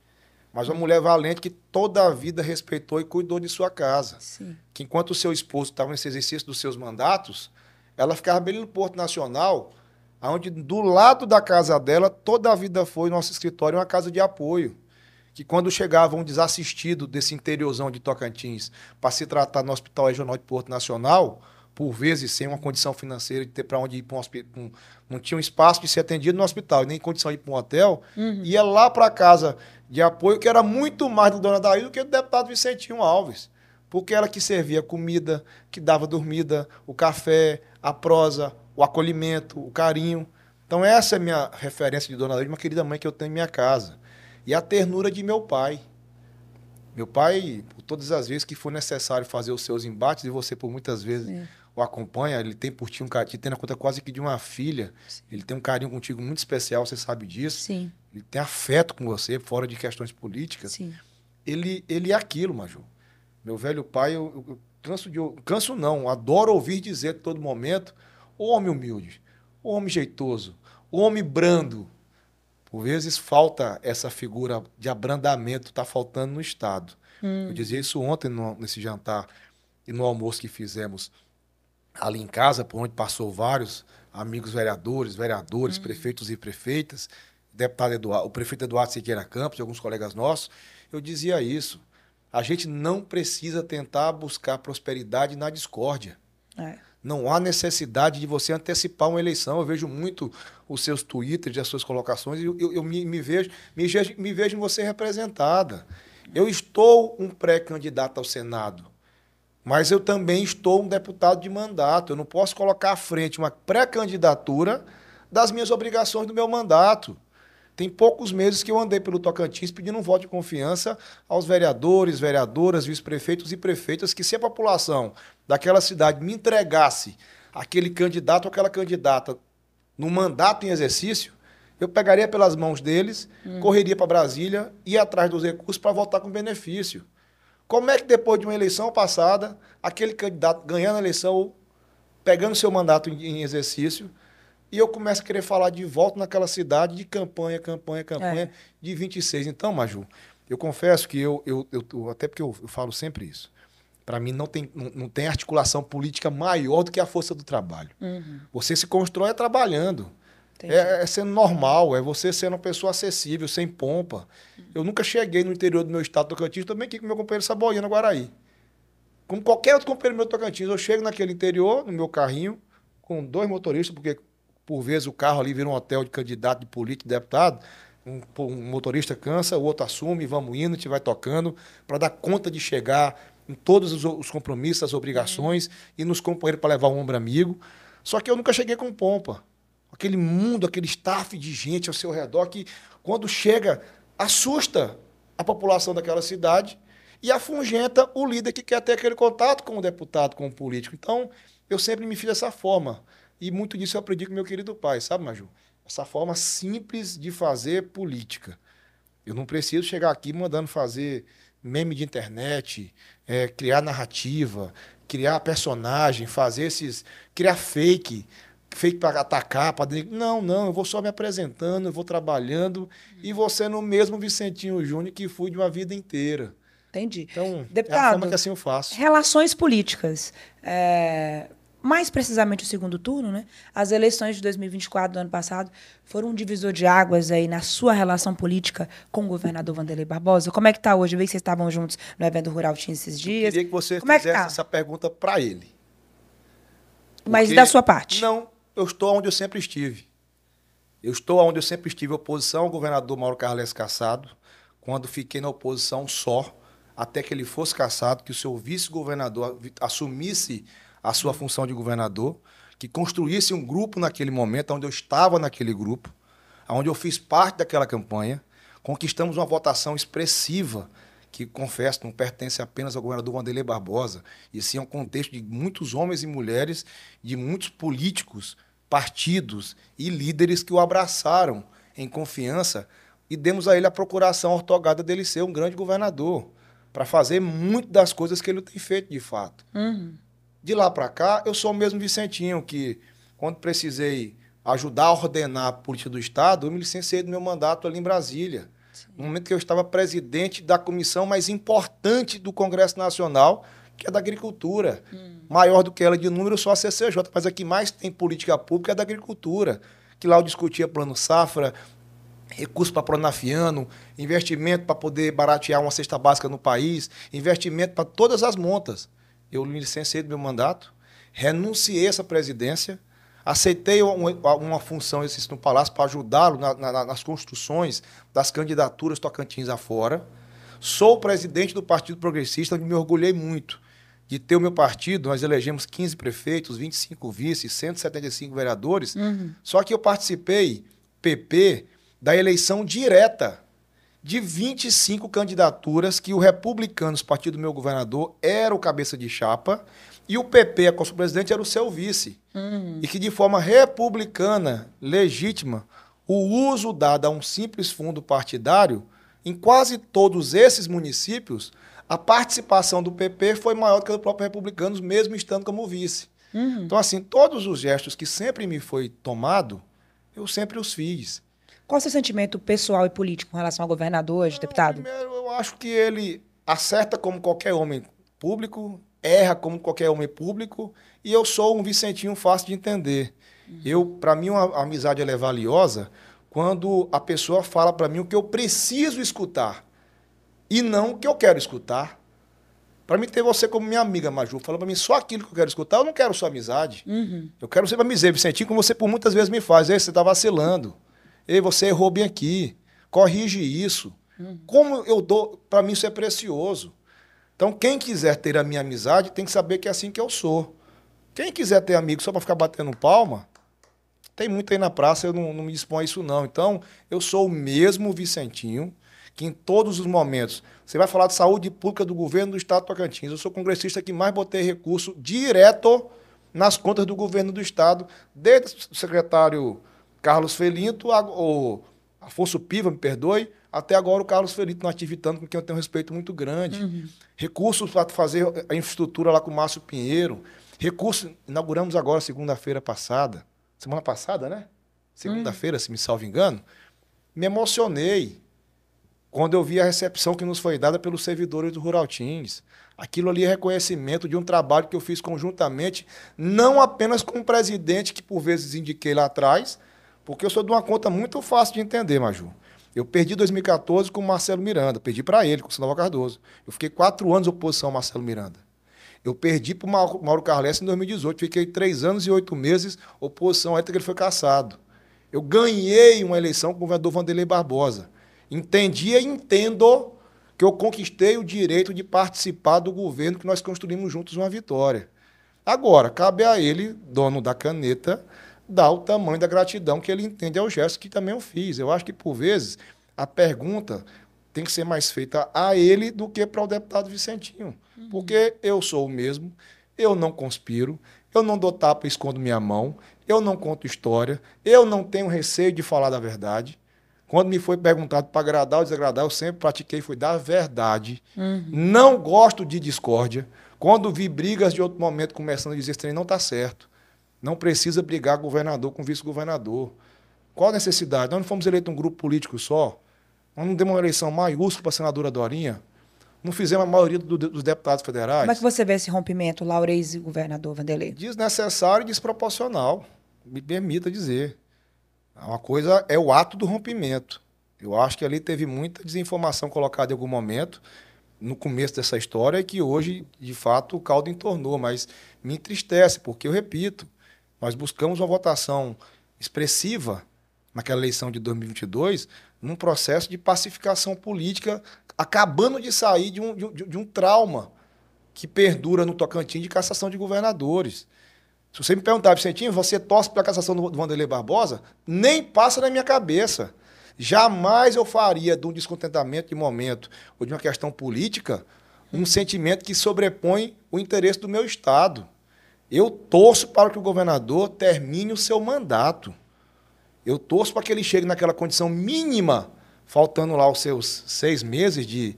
Mas uma mulher valente que toda a vida respeitou e cuidou de sua casa. Sim. Que enquanto o seu esposo estava nesse exercício dos seus mandatos, ela ficava bem no Porto Nacional, onde do lado da casa dela, toda a vida foi nosso escritório uma casa de apoio. Que quando chegava um desassistido desse interiorzão de Tocantins para se tratar no Hospital Regional de Porto Nacional, por vezes sem uma condição financeira de ter para onde ir para um hospital, não tinha um espaço de ser atendido no hospital, nem condição de ir para um hotel, ia lá para a casa de apoio, que era muito mais do Dona Daí do que do deputado Vicentinho Alves. Porque ela que servia comida, que dava dormida, o café, a prosa, o acolhimento, o carinho. Então essa é a minha referência de Dona Daí, uma querida mãe que eu tenho em minha casa. E a ternura de meu pai. Meu pai, por todas as vezes que for necessário fazer os seus embates, e você por muitas vezes o acompanha, ele tem por ti um carinho, te tem na conta quase que de uma filha. Sim. Ele tem um carinho contigo muito especial, você sabe disso. Sim. Ele tem afeto com você, fora de questões políticas. Sim. Ele é aquilo, Maju. Meu velho pai, eu canso não, adoro ouvir dizer a todo momento, o homem humilde, o homem jeitoso, o homem brando. Por vezes falta essa figura de abrandamento, está faltando no Estado. Eu dizia isso ontem nesse jantar e no almoço que fizemos ali em casa, por onde passou vários amigos vereadores, prefeitos e prefeitas, deputado Eduardo, o prefeito Eduardo Siqueira Campos e alguns colegas nossos. Eu dizia isso. A gente não precisa tentar buscar prosperidade na discórdia. Não há necessidade de você antecipar uma eleição. Eu vejo muito os seus twitters e as suas colocações e eu me vejo em você representada. Eu estou um pré-candidato ao Senado, mas eu também estou um deputado de mandato. Eu não posso colocar à frente uma pré-candidatura das minhas obrigações do meu mandato. Tem poucos meses que eu andei pelo Tocantins pedindo um voto de confiança aos vereadores, vereadoras, vice-prefeitos e prefeitas, que se a população daquela cidade me entregasse aquele candidato ou aquela candidata no mandato em exercício, eu pegaria pelas mãos deles, correria para Brasília, ia atrás dos recursos para votar com benefício. Como é que depois de uma eleição passada, aquele candidato ganhando a eleição, pegando seu mandato em exercício, e eu começo a querer falar de volta naquela cidade de campanha de 26. Então, Maju, eu confesso que até porque eu falo sempre isso, para mim não tem articulação política maior do que a força do trabalho. Você se constrói trabalhando. É sendo normal, é você sendo uma pessoa acessível, sem pompa. Eu nunca cheguei no interior do meu estado do Tocantins, também aqui com meu companheiro Saboiano, Guaraí. Como qualquer outro companheiro meu do Tocantins, eu chego naquele interior, no meu carrinho, com 2 motoristas, porque por vezes o carro ali vira um hotel de candidato, de político, de deputado. Um motorista cansa, o outro assume, vamos indo, a gente vai tocando, para dar conta de chegar em todos os compromissos, as obrigações, e nos companheiros para levar um ombro amigo. Só que eu nunca cheguei com pompa. Aquele mundo, aquele staff de gente ao seu redor que, quando chega, assusta a população daquela cidade e afugenta o líder que quer ter aquele contato com o deputado, com o político. Então, eu sempre me fiz dessa forma. E muito disso eu aprendi com meu querido pai, sabe, Maju? Essa forma simples de fazer política. Eu não preciso chegar aqui mandando fazer meme de internet, criar narrativa, criar personagem, criar fake para atacar, não, eu vou só me apresentando, eu vou trabalhando e vou sendo o mesmo Vicentinho Júnior que fui de uma vida inteira. Entendi. Então, deputado, é a forma que assim eu faço. Relações políticas. Mais precisamente o segundo turno, né? As eleições de 2024 do ano passado foram um divisor de águas aí na sua relação política com o governador Wanderlei Barbosa. Como é que está hoje? Eu vi que vocês estavam juntos no evento rural Team esses dias. Eu queria que você fizesse essa pergunta para ele. Mas da sua parte? Não, eu estou onde eu sempre estive. Eu estou onde eu sempre estive, oposição ao governador Mauro Carles Cassado, quando fiquei na oposição só, até que ele fosse cassado, que o seu vice-governador assumisse a sua função de governador, que construísse um grupo naquele momento, onde eu estava naquele grupo, onde eu fiz parte daquela campanha, conquistamos uma votação expressiva, que, confesso, não pertence apenas ao governador Wanderlei Barbosa, e sim ao contexto de muitos homens e mulheres, de muitos políticos, partidos e líderes que o abraçaram em confiança e demos a ele a procuração ortogada dele ser um grande governador, para fazer muito das coisas que ele tem feito de fato. De lá para cá, eu sou o mesmo Vicentinho, que quando precisei ajudar a ordenar a política do Estado, eu me licenciei do meu mandato ali em Brasília. Sim. No momento que eu estava presidente da comissão mais importante do Congresso Nacional, que é da agricultura. Maior do que ela de número, só a CCJ, mas a que mais tem política pública é da agricultura, que lá eu discutia plano safra, recurso para Pronafiano, investimento para poder baratear uma cesta básica no país, investimento para todas as montas. Eu me licenciei do meu mandato, renunciei a essa presidência, aceitei uma função no Palácio para ajudá-lo nas construções das candidaturas Tocantins afora. Sou presidente do Partido Progressista, me orgulhei muito de ter o meu partido. Nós elegemos 15 prefeitos, 25 vices, 175 vereadores. Só que eu participei, PP, da eleição direta de 25 candidaturas que o Republicanos, partido do meu governador, era o cabeça de chapa e o PP, a presidente, era o seu vice. E que de forma republicana, legítima, o uso dado a um simples fundo partidário, em quase todos esses municípios, a participação do PP foi maior do que o próprio Republicanos, mesmo estando como vice. Então, assim, todos os gestos que sempre me foi tomado, eu sempre os fiz. Qual o seu sentimento pessoal e político com relação ao governador hoje, deputado? Primeiro, eu acho que ele acerta como qualquer homem público, erra como qualquer homem público, e eu sou um Vicentinho fácil de entender. Para mim, uma amizade ela é valiosa quando a pessoa fala para mim o que eu preciso escutar e não o que eu quero escutar. Para mim, ter você como minha amiga, Maju, falando para mim só aquilo que eu quero escutar, eu não quero sua amizade. Eu quero ser para me dizer, Vicentinho, como você por muitas vezes me faz. Ei, você está vacilando. Ei, você errou bem aqui. Corrige isso. Como eu dou... Para mim, isso é precioso. Então, quem quiser ter a minha amizade tem que saber que é assim que eu sou. Quem quiser ter amigo só para ficar batendo palma, tem muito aí na praça, eu não me disponho a isso, não. Então, eu sou o mesmo Vicentinho, que em todos os momentos... Você vai falar de saúde pública do governo do Estado do Tocantins. Eu sou congressista que mais botei recurso direto nas contas do governo do Estado, desde o secretário Carlos Felinto, o Afonso Piva, me perdoe, até agora o Carlos Felinto Natividade, com quem eu tenho um respeito muito grande. Recursos para fazer a infraestrutura lá com o Márcio Pinheiro. Recursos, inauguramos agora, segunda-feira passada. Semana passada, né? Segunda-feira, se me salvo engano. Me emocionei quando eu vi a recepção que nos foi dada pelos servidores do Rural Teams. Aquilo ali é reconhecimento de um trabalho que eu fiz conjuntamente, não apenas com o presidente, que por vezes indiquei lá atrás, porque eu sou de uma conta muito fácil de entender, Maju. Eu perdi 2014 com o Marcelo Miranda, perdi para ele, com o Sandoval Cardoso. Eu fiquei 4 anos de oposição ao Marcelo Miranda. Eu perdi para o Mauro Carles em 2018, fiquei 3 anos e 8 meses oposição até que ele foi cassado. Eu ganhei uma eleição com o governador Vanderlei Barbosa. Entendia e entendo que eu conquistei o direito de participar do governo que nós construímos juntos uma vitória. Agora, cabe a ele, dono da caneta, dar o tamanho da gratidão que ele entende ao gesto que também eu fiz. Eu acho que, por vezes, a pergunta tem que ser mais feita a ele do que para o deputado Vicentinho. Porque eu sou o mesmo, eu não conspiro, eu não dou tapa e escondo minha mão, eu não conto história, eu não tenho receio de falar da verdade. Quando me foi perguntado para agradar ou desagradar, eu sempre pratiquei, fui dar a verdade. Não gosto de discórdia. Quando vi brigas de outro momento começando a dizer que não está certo. Não precisa brigar governador com vice-governador. Qual a necessidade? Nós não fomos eleitos um grupo político só. Nós não demos uma eleição maiúscula para a senadora Dorinha. Não fizemos a maioria dos deputados federais. Como é que você vê esse rompimento, Laurez e governador Vanderlei? Desnecessário e desproporcional. Me permita dizer. Uma coisa é o ato do rompimento. Eu acho que ali teve muita desinformação colocada em algum momento, no começo dessa história, e que hoje, de fato, o caldo entornou. Mas me entristece, porque, eu repito, nós buscamos uma votação expressiva naquela eleição de 2022, num processo de pacificação política, acabando de sair de um trauma que perdura no Tocantins de cassação de governadores. Se você me perguntar, Vicentinho, você torce pela cassação do Vanderlei Barbosa? Nem passa na minha cabeça. Jamais eu faria de um descontentamento de momento ou de uma questão política um sentimento que sobrepõe o interesse do meu Estado. Eu torço para que o governador termine o seu mandato. Eu torço para que ele chegue naquela condição mínima, faltando lá os seus 6 meses de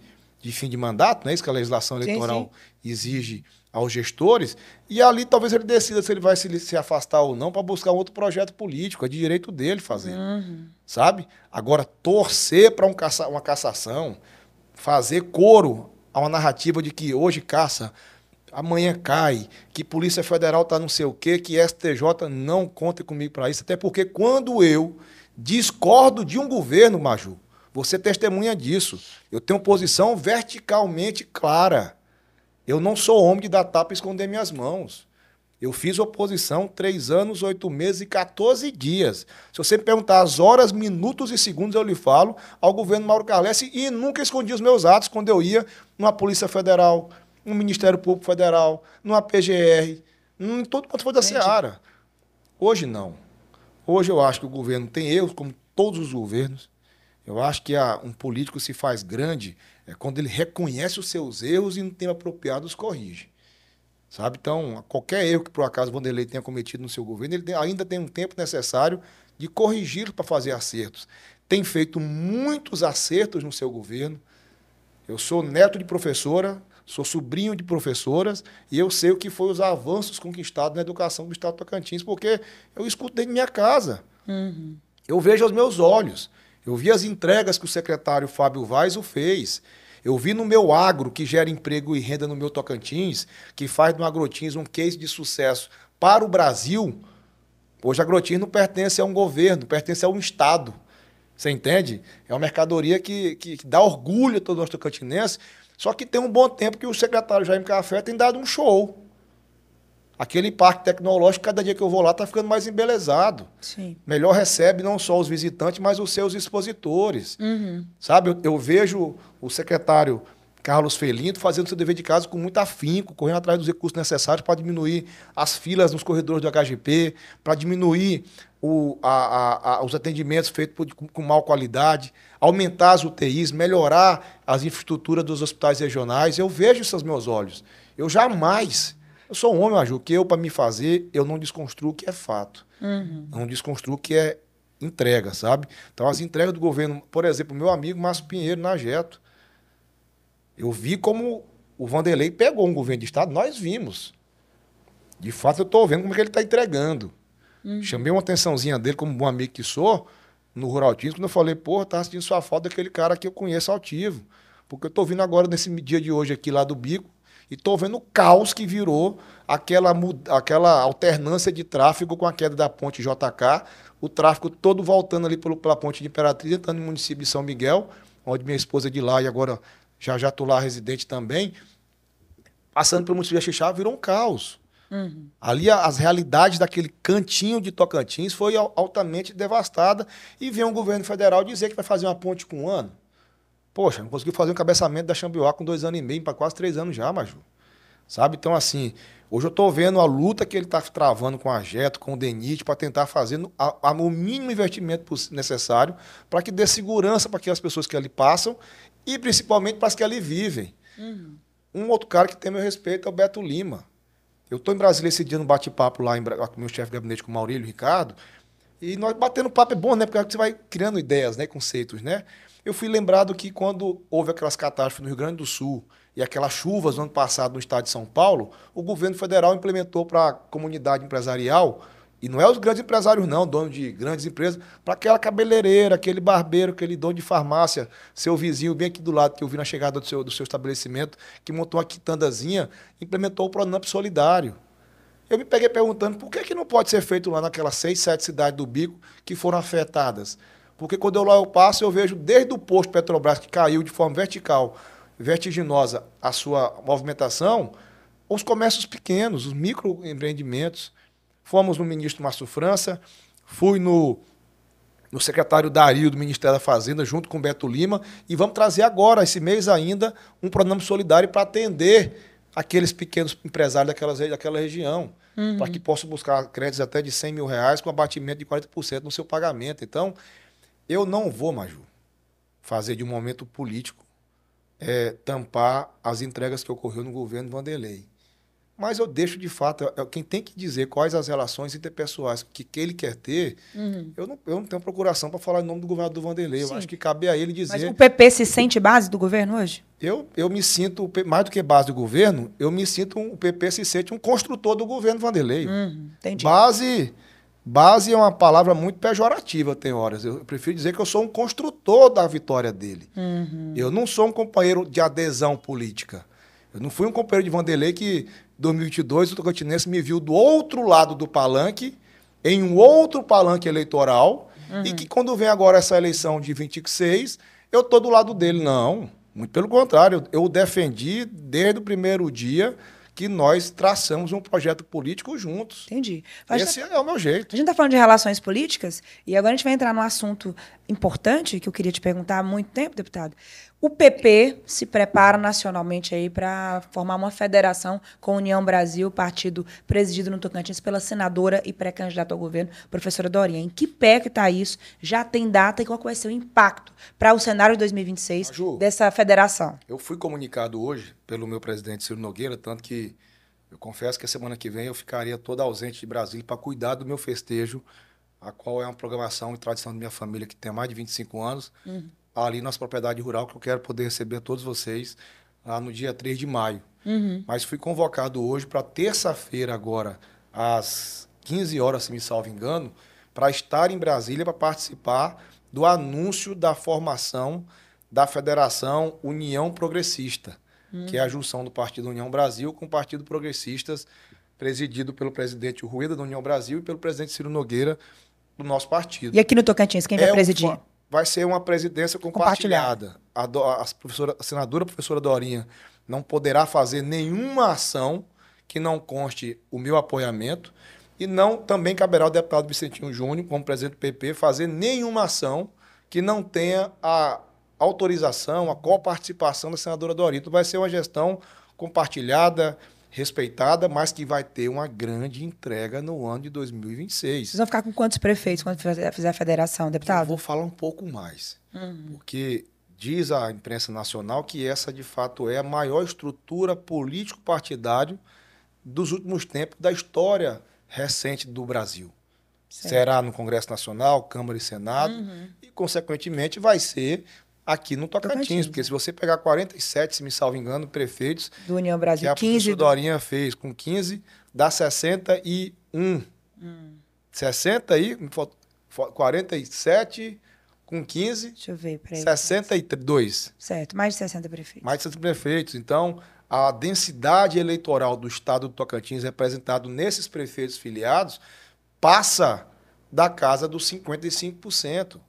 fim de mandato, não é isso que a legislação eleitoral exige aos gestores, e ali talvez ele decida se ele vai se afastar ou não para buscar um outro projeto político, é de direito dele fazer, sabe? Agora, torcer para uma cassação, fazer coro a uma narrativa de que hoje caça amanhã cai, que Polícia Federal tá não sei o quê, que STJ não conta comigo para isso, até porque quando eu discordo de um governo, Maju, você testemunha disso. Eu tenho posição verticalmente clara. Eu não sou homem de dar tapa e esconder minhas mãos. Eu fiz oposição 3 anos, 8 meses e 14 dias. Se você me perguntar as horas, minutos e segundos, eu lhe falo ao governo Mauro Carlesse e nunca escondi os meus atos quando eu ia numa Polícia Federal, no Ministério Público Federal, numa PGR, em todo quanto for da Seara. Hoje não. Hoje eu acho que o governo tem erros, como todos os governos. Eu acho que um político se faz grande quando ele reconhece os seus erros e no tempo apropriado os corrige. Sabe? Então, qualquer erro que por acaso Wanderlei tenha cometido no seu governo, ele ainda tem um tempo necessário de corrigi-lo para fazer acertos. Tem feito muitos acertos no seu governo. Eu sou neto de professora, sou sobrinho de professoras e eu sei o que foi os avanços conquistados na educação do Estado do Tocantins, porque eu escuto dentro de minha casa. Uhum. Eu vejo aos meus olhos. Eu vi as entregas que o secretário Fábio Vaz fez. Eu vi no meu agro, que gera emprego e renda no meu Tocantins, que faz do Agrotins um case de sucesso para o Brasil. Hoje a Agrotins não pertence a um governo, pertence a um Estado. Você entende? É uma mercadoria que dá orgulho a todo nosso tocantinense, só que tem um bom tempo que o secretário Jaime Café tem dado um show. Aquele parque tecnológico, cada dia que eu vou lá, está ficando mais embelezado. Sim. Melhor recebe não só os visitantes, mas os seus expositores. Uhum. Sabe, eu vejo o secretário Carlos Felinto fazendo seu dever de casa com muito afinco, correndo atrás dos recursos necessários para diminuir as filas nos corredores do HGP, para diminuir os atendimentos feitos com má qualidade, aumentar as UTIs, melhorar as infraestruturas dos hospitais regionais. Eu vejo isso aos meus olhos. Eu jamais... Eu sou um homem, Maju, que para me fazer, eu não desconstruo o que é fato. Uhum. Não desconstruo o que é entrega, sabe? Então, as entregas do governo, por exemplo, meu amigo Márcio Pinheiro, na Jeto, eu vi como o Wanderlei pegou um governo de Estado, nós vimos. De fato, eu estou vendo como é que ele está entregando. Uhum. Chamei uma atençãozinha dele, como bom amigo que sou, no Ruraltismo, quando eu falei, pô, tá sentindo sua falta daquele cara que eu conheço altivo. Porque eu estou vindo agora, nesse dia de hoje aqui, lá do Bico, e estou vendo o caos que virou aquela alternância de tráfego com a queda da ponte JK, o tráfego todo voltando ali pela ponte de Imperatriz, entrando no município de São Miguel, onde minha esposa é de lá e agora já estou lá residente também, passando pelo município de Xixá, virou um caos. Uhum. Ali as realidades daquele cantinho de Tocantins foi altamente devastada e vem um governo federal dizer que vai fazer uma ponte com 1 ano. Poxa, não conseguiu fazer um cabeçamento da Xambioá com 2 anos e meio, para quase 3 anos já, Maju. Sabe? Então, assim, hoje eu estou vendo a luta que ele está travando com a Jeto, com o DENIT, para tentar fazer o mínimo investimento necessário para que dê segurança para aquelas pessoas que ali passam e principalmente para as que ali vivem. Uhum. Um outro cara que tem meu respeito é o Beto Lima. Eu estou em Brasília esse dia no bate-papo lá com o meu chefe de gabinete, com o Maurílio Ricardo, e nós batendo papo é bom, né? Porque você vai criando ideias, né? Conceitos, né? Eu fui lembrado que quando houve aquelas catástrofes no Rio Grande do Sul e aquelas chuvas no ano passado no estado de São Paulo, o governo federal implementou para a comunidade empresarial, e não é os grandes empresários não, dono de grandes empresas, para aquela cabeleireira, aquele barbeiro, aquele dono de farmácia, seu vizinho bem aqui do lado, que eu vi na chegada do seu estabelecimento, que montou uma quitandazinha, implementou o Pronamp Solidário. Eu me peguei perguntando por que não pode ser feito lá naquelas 6, 7 cidades do Bico que foram afetadas. Porque quando eu passo, eu vejo desde o posto Petrobras, que caiu de forma vertiginosa a sua movimentação, os comércios pequenos, os microempreendimentos. Fomos no ministro Márcio França, fui no secretário Dario do Ministério da Fazenda, junto com o Beto Lima, e vamos trazer agora, esse mês ainda, um programa solidário para atender aqueles pequenos empresários daquela região, para que possam buscar créditos até de R$100 mil com abatimento de 40% no seu pagamento. Então, eu não vou, Maju, fazer de um momento político tampar as entregas que ocorreu no governo Wanderlei. Mas eu deixo, de fato, quem tem que dizer quais as relações interpessoais que ele quer ter, eu não tenho procuração para falar em nome do governador Wanderlei. Sim. Eu acho que cabe a ele dizer... Mas o PP se sente base do governo hoje? Eu me sinto, mais do que base do governo, o PP se sente um construtor do governo Wanderlei. Entendi. Base é uma palavra muito pejorativa, tem horas. Eu prefiro dizer que eu sou um construtor da vitória dele. Eu não sou um companheiro de adesão política. Eu não fui um companheiro de Vanderlei que, em 2022, o Tocantinense me viu do outro lado do palanque, em um outro palanque eleitoral, e que quando vem agora essa eleição de 26, eu estou do lado dele. Não, muito pelo contrário. Eu o defendi desde o primeiro dia que nós traçamos um projeto político juntos. Entendi. Esse é o meu jeito. A gente está falando de relações políticas e agora a gente vai entrar num assunto importante que eu queria te perguntar há muito tempo, deputado. O PP se prepara nacionalmente aí para formar uma federação com a União Brasil, partido presidido no Tocantins pela senadora e pré-candidata ao governo, professora Dorinha. Em que pé que está isso? Já tem data e qual vai ser o impacto para o cenário de 2026 dessa federação? Eu fui comunicado hoje pelo meu presidente Ciro Nogueira, tanto que eu confesso que a semana que vem eu ficaria toda ausente de Brasília para cuidar do meu festejo, a qual é uma programação e tradição da minha família que tem mais de 25 anos, ali na nossa propriedade rural, que eu quero poder receber todos vocês lá no dia 3 de maio. Mas fui convocado hoje para terça-feira agora, às 15 horas, se me salvo engano, para estar em Brasília para participar do anúncio da formação da Federação União Progressista, que é a junção do Partido União Brasil com o Partido Progressistas, presidido pelo presidente Rueda da União Brasil e pelo presidente Ciro Nogueira do nosso partido. E aqui no Tocantins, quem vai presidir? Vai ser uma presidência compartilhada. A senadora professora Dorinha não poderá fazer nenhuma ação que não conste o meu apoiamento e não também caberá ao deputado Vicentinho Júnior, como presidente do PP, fazer nenhuma ação que não tenha a autorização, a coparticipação da senadora Dorinha. Então vai ser uma gestão compartilhada, respeitada, mas que vai ter uma grande entrega no ano de 2026. Vocês vão ficar com quantos prefeitos quando fizer a federação, deputado? Eu vou falar um pouco mais, porque diz a imprensa nacional que essa, de fato, é a maior estrutura político-partidária dos últimos tempos da história recente do Brasil. Certo. Será no Congresso Nacional, Câmara e Senado, e, consequentemente, vai ser aqui no Tocantins, porque se você pegar 47, se me salvo engano, prefeitos do União Brasil, que a professora Dorinha fez com 15, dá 61. 60 e 47 com 15, deixa eu ver, peraí, 62. Certo, mais de 60 prefeitos. Mais de 60 prefeitos. Então, a densidade eleitoral do estado do Tocantins, representado nesses prefeitos filiados, passa da casa dos 55%.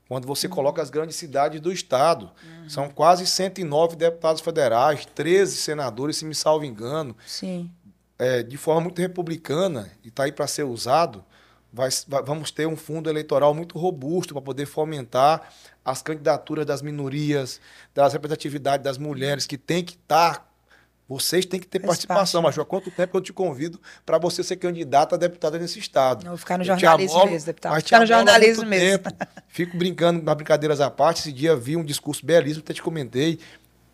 Quando você coloca as grandes cidades do estado. São quase 109 deputados federais, 13 senadores, se me salvo engano. Sim. De forma muito republicana, e está aí para ser usado, vamos ter um fundo eleitoral muito robusto para poder fomentar as candidaturas das minorias, das representatividades das mulheres, que tem que estar... Vocês têm que ter participação, mas há quanto tempo eu te convido para você ser candidata a deputada nesse estado? Eu vou ficar no jornalismo mesmo, deputado. Ficar no jornalismo mesmo. Fico brincando, nas brincadeiras à parte. Esse dia vi um discurso belíssimo, até te comentei,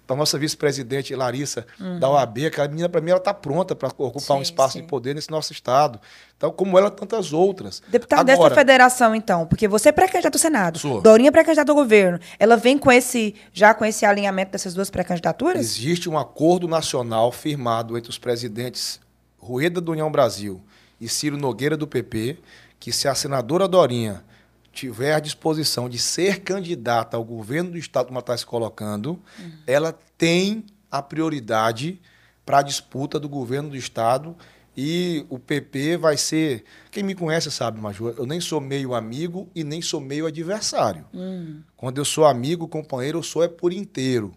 para a nossa vice-presidente Larissa, da OAB. Aquela menina, para mim, ela está pronta para ocupar um espaço de poder nesse nosso estado. Então, como ela, tantas outras. Deputado, dessa federação, então, porque você é pré-candidato ao Senado, Dorinha é pré-candidata ao governo, ela vem com esse alinhamento dessas duas pré-candidaturas? Existe um acordo nacional firmado entre os presidentes Rueda da União Brasil e Ciro Nogueira do PP, que se a senadora Dorinha tiver à disposição de ser candidata ao governo do estado, como ela está se colocando, ela tem a prioridade para a disputa do governo do estado. E o PP vai ser... Quem me conhece sabe, Major, eu nem sou meio amigo e nem sou meio adversário. Quando eu sou amigo, companheiro, eu sou por inteiro.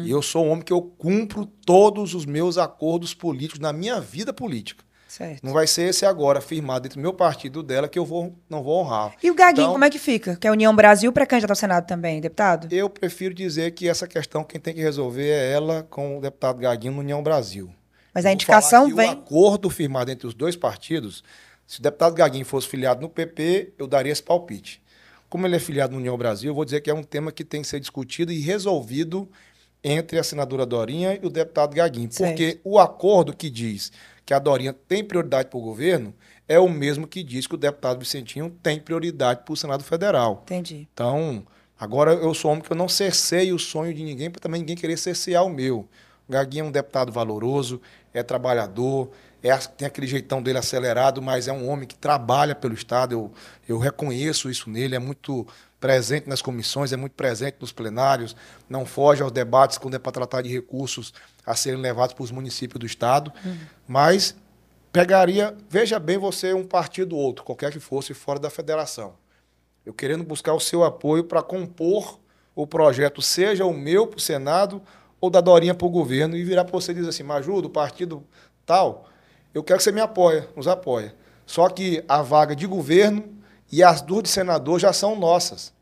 E eu sou um homem que eu cumpro todos os meus acordos políticos na minha vida política. Certo. Não vai ser esse agora, firmado entre o meu partido e o dela, que eu não vou honrar. E o Gaguinho, então, como é que fica? Que é a União Brasil pré-candidato ao Senado também, deputado? Eu prefiro dizer que essa questão quem tem que resolver é ela com o deputado Gaguinho no União Brasil. Mas a indicação vem... O acordo firmado entre os dois partidos, se o deputado Gaguinho fosse filiado no PP, eu daria esse palpite. Como ele é filiado no União Brasil, eu vou dizer que é um tema que tem que ser discutido e resolvido entre a senadora Dorinha e o deputado Gaguinho. Certo. Porque o acordo que diz que a Dorinha tem prioridade para o governo é o mesmo que diz que o deputado Vicentinho tem prioridade para o Senado Federal. Entendi. Então, agora eu sou homem que eu não cerceio o sonho de ninguém, para também ninguém querer cercear o meu. O Gaguinho é um deputado valoroso, é trabalhador, tem aquele jeitão dele acelerado, mas é um homem que trabalha pelo Estado, eu reconheço isso nele, é muito presente nas comissões, é muito presente nos plenários, não foge aos debates quando é para tratar de recursos a serem levados para os municípios do Estado, mas pegaria, veja bem, você um partido ou outro, qualquer que fosse, fora da federação, eu querendo buscar o seu apoio para compor o projeto, seja o meu para o Senado ou da Dorinha para o governo, e virar para você e dizer assim, Maju, do partido tal, eu quero que você me apoie, nos apoie. Só que a vaga de governo e as duas de senador já são nossas.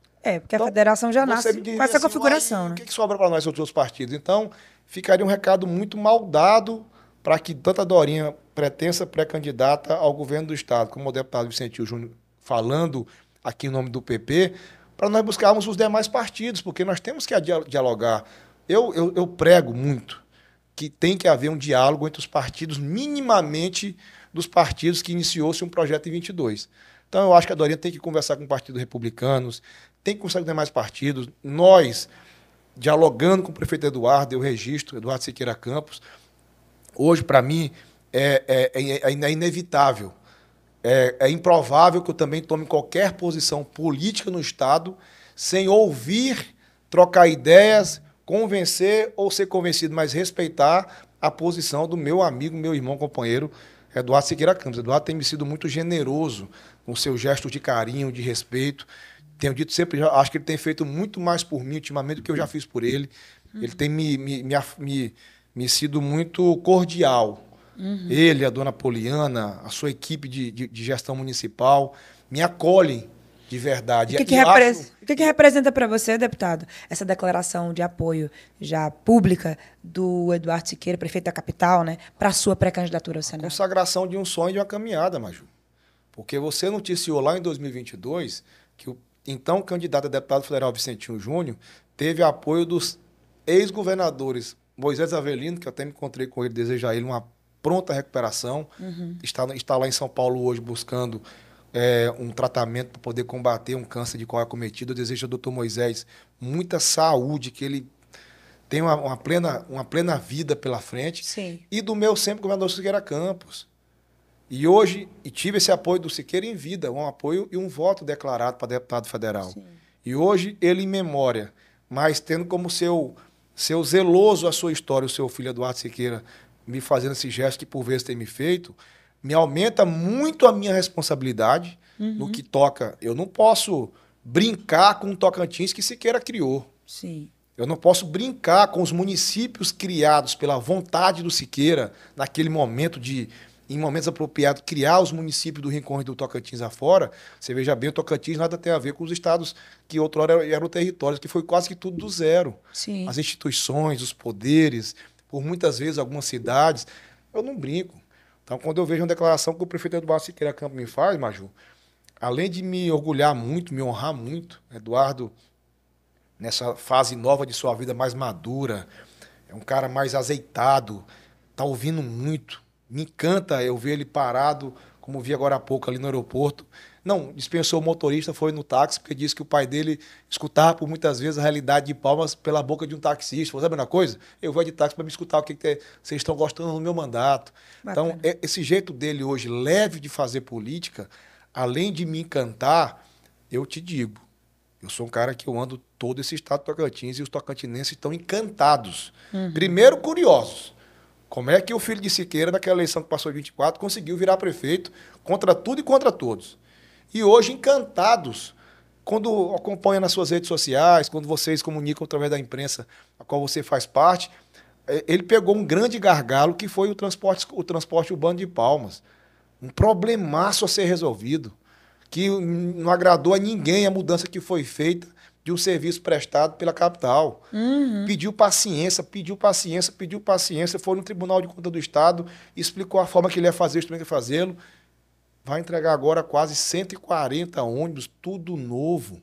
Porque a federação já nasce com essa configuração. Né? O que sobra para nós, outros partidos? Então, ficaria um recado muito mal dado para que tanto a Dorinha, pretensa pré-candidata ao governo do Estado, como o deputado Vicentinho Júnior falando aqui em nome do PP, para nós buscarmos os demais partidos, porque nós temos que dialogar. Eu prego muito que tem que haver um diálogo entre os partidos, minimamente dos partidos que iniciou-se um projeto em 22. Então, eu acho que a Dorinha tem que conversar com o Partido Republicanos, tem que conversar com os demais partidos. Nós, dialogando com o prefeito Eduardo, eu registro, Eduardo Siqueira Campos, hoje, para mim, é inevitável. É improvável que eu também tome qualquer posição política no Estado sem ouvir, trocar ideias, convencer ou ser convencido, mas respeitar a posição do meu amigo, meu irmão, companheiro, Eduardo Siqueira Campos. Eduardo tem me sido muito generoso com seus gestos de carinho, de respeito. Tenho dito sempre, acho que ele tem feito muito mais por mim ultimamente do que eu já fiz por ele. Ele tem me sido muito cordial. Ele, a dona Poliana, a sua equipe de gestão municipal, me acolhem de verdade. O que representa para você, deputado, essa declaração de apoio já pública do Eduardo Siqueira, prefeito da capital, né, para a sua pré-candidatura ao Senado? Consagração de um sonho e de uma caminhada, Maju. Porque você noticiou lá em 2022 que o então candidato a deputado federal Vicentinho Júnior teve apoio dos ex-governadores Moisés Avelino, que eu até me encontrei com ele, desejo a ele uma pronta recuperação. Está lá em São Paulo hoje buscando um tratamento para poder combater um câncer de qual é cometido. Eu desejo ao doutor Moisés muita saúde, que ele tenha uma plena vida pela frente. Sim. E do meu sempre governador Siqueira Campos. E hoje, tive esse apoio do Siqueira em vida, um apoio e um voto declarado para deputado federal. Sim. E hoje, ele em memória, mas tendo como seu zeloso a sua história, o seu filho Eduardo Siqueira, me fazendo esse gesto que por vezes tem me feito, me aumenta muito a minha responsabilidade no que toca. Eu não posso brincar com o Tocantins que Siqueira criou. Sim. Eu não posso brincar com os municípios criados pela vontade do Siqueira, naquele momento em momentos apropriados, criar os municípios do Rincão e do Tocantins afora. Você veja bem, o Tocantins nada tem a ver com os estados que outrora eram territórios, que foi quase que tudo do zero. Sim. As instituições, os poderes, por muitas vezes algumas cidades, eu não brinco. Então, quando eu vejo uma declaração que o prefeito Eduardo Siqueira Campos me faz, Maju, além de me orgulhar muito, me honrar muito, Eduardo, nessa fase nova de sua vida mais madura, é um cara mais azeitado, está ouvindo muito. Me encanta eu ver ele parado, como vi agora há pouco ali no aeroporto. Não, dispensou o motorista, foi no táxi, porque disse que o pai dele escutava por muitas vezes a realidade de Palmas pela boca de um taxista. Falou, sabe uma coisa? Eu vou de táxi para me escutar o que vocês estão gostando no meu mandato. Bacana. Então, esse jeito dele hoje, leve de fazer política, além de me encantar, eu te digo, eu sou um cara que eu ando todo esse estado do Tocantins e os tocantinenses estão encantados. Primeiro, curiosos. Como é que o filho de Siqueira, naquela eleição que passou em 24, conseguiu virar prefeito contra tudo e contra todos? E hoje, encantados, quando acompanham nas suas redes sociais, quando vocês comunicam através da imprensa a qual você faz parte, ele pegou um grande gargalo que foi o transporte urbano de Palmas. Um problemaço a ser resolvido, que não agradou a ninguém a mudança que foi feita de um serviço prestado pela capital. Pediu paciência, foi no Tribunal de Contas do Estado, explicou a forma que ele ia fazer, o que ia fazê-lo. Vai entregar agora quase 140 ônibus, tudo novo.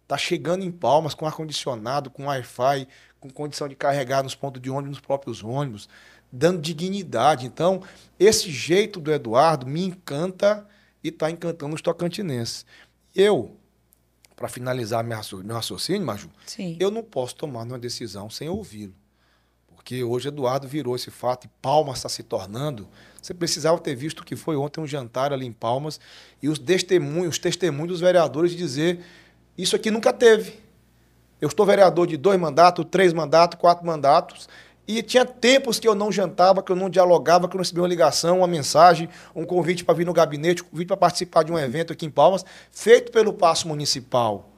Está chegando em Palmas com ar-condicionado, com Wi-Fi, com condição de carregar nos pontos de ônibus, nos próprios ônibus, dando dignidade. Então, esse jeito do Eduardo me encanta e está encantando os tocantinenses. Eu, para finalizar meu raciocínio, Maju, Sim. eu não posso tomar uma decisão sem ouvi-lo. Porque hoje Eduardo virou esse fato e Palmas está se tornando. Você precisava ter visto o que foi ontem um jantar ali em Palmas e os testemunhos dos vereadores dizer isso aqui nunca teve. Eu estou vereador de 2 mandatos, 3 mandatos, 4 mandatos e tinha tempos que eu não jantava, que eu não dialogava, que eu não recebia uma ligação, uma mensagem, um convite para vir no gabinete, um convite para participar de um evento aqui em Palmas, feito pelo Paço Municipal.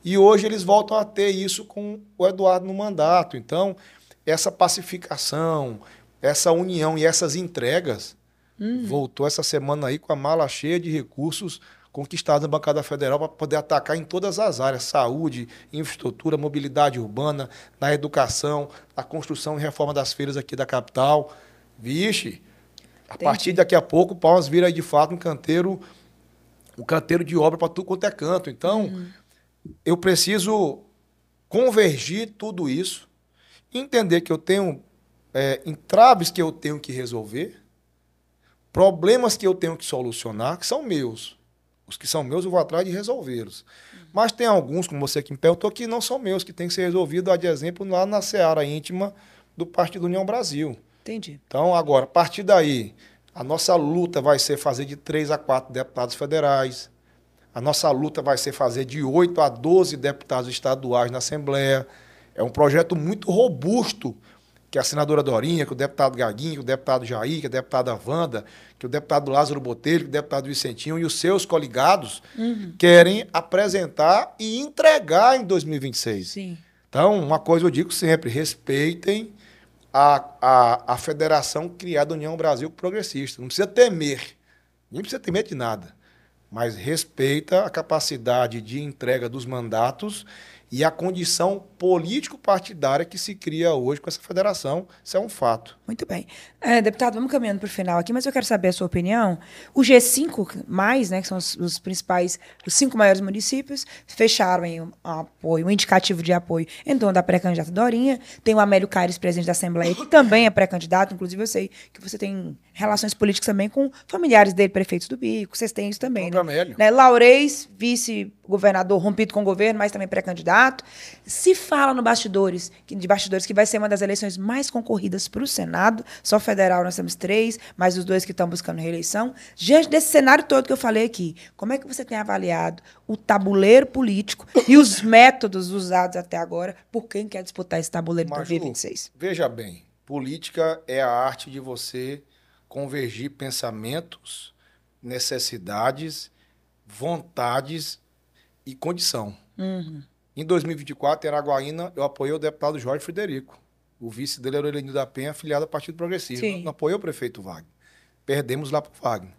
E hoje eles voltam a ter isso com o Eduardo no mandato. Então, essa pacificação, essa união e essas entregas voltou essa semana aí com a mala cheia de recursos conquistados na bancada federal para poder atacar em todas as áreas, saúde, infraestrutura, mobilidade urbana, na educação, na construção e reforma das feiras aqui da capital. Vixe, a partir daqui a pouco o Palmas vira aí de fato um canteiro de obra para tudo quanto é canto. Então, eu preciso convergir tudo isso, entender que eu tenho entraves que eu tenho que resolver, problemas que eu tenho que solucionar, que são meus. Os que são meus eu vou atrás de resolvê-los. Mas tem alguns, como você aqui em pé, que não são meus, que tem que ser resolvido, de exemplo, lá na seara íntima do Partido União Brasil. Entendi. Então, agora, a partir daí, a nossa luta vai ser fazer de 3 a 4 deputados federais. A nossa luta vai ser fazer de 8 a 12 deputados estaduais na Assembleia. É um projeto muito robusto que a senadora Dorinha, que o deputado Gaguinho, que o deputado Jair, que a deputada Wanda, que o deputado Lázaro Botelho, que o deputado Vicentinho e os seus coligados querem apresentar e entregar em 2026. Sim. Então, uma coisa eu digo sempre, respeitem a federação criada União Brasil Progressista. Não precisa temer, nem precisa temer de nada, mas respeita a capacidade de entrega dos mandatos e a condição político-partidária que se cria hoje com essa federação. Isso é um fato. Muito bem. Deputado, vamos caminhando para o final aqui, mas eu quero saber a sua opinião. O G5+, né, que são os principais, os 5 maiores municípios, fecharam aí um indicativo de apoio em torno da pré-candidata Dorinha. Tem o Amélio Caires, presidente da Assembleia, que também é pré-candidato. Inclusive, eu sei que você tem relações políticas também com familiares dele, prefeitos do Bico. Vocês têm isso também, né? Laurez, vice-governador rompido com o governo, mas também pré-candidato. Se fala no bastidores que vai ser uma das eleições mais concorridas para o Senado, só federal nós temos 3, mais os 2 que estão buscando reeleição. Diante desse cenário todo que eu falei aqui, como é que você tem avaliado o tabuleiro político e os métodos usados até agora por quem quer disputar esse tabuleiro em 2026? Veja bem, política é a arte de você convergir pensamentos, necessidades, vontades e condição. Em 2024, em Araguaína, eu apoiei o deputado Jorge Frederico. O vice dele era o Elenil da Penha, afiliado ao Partido Progressista. Não apoiei o prefeito Wagner. Perdemos lá para o Wagner.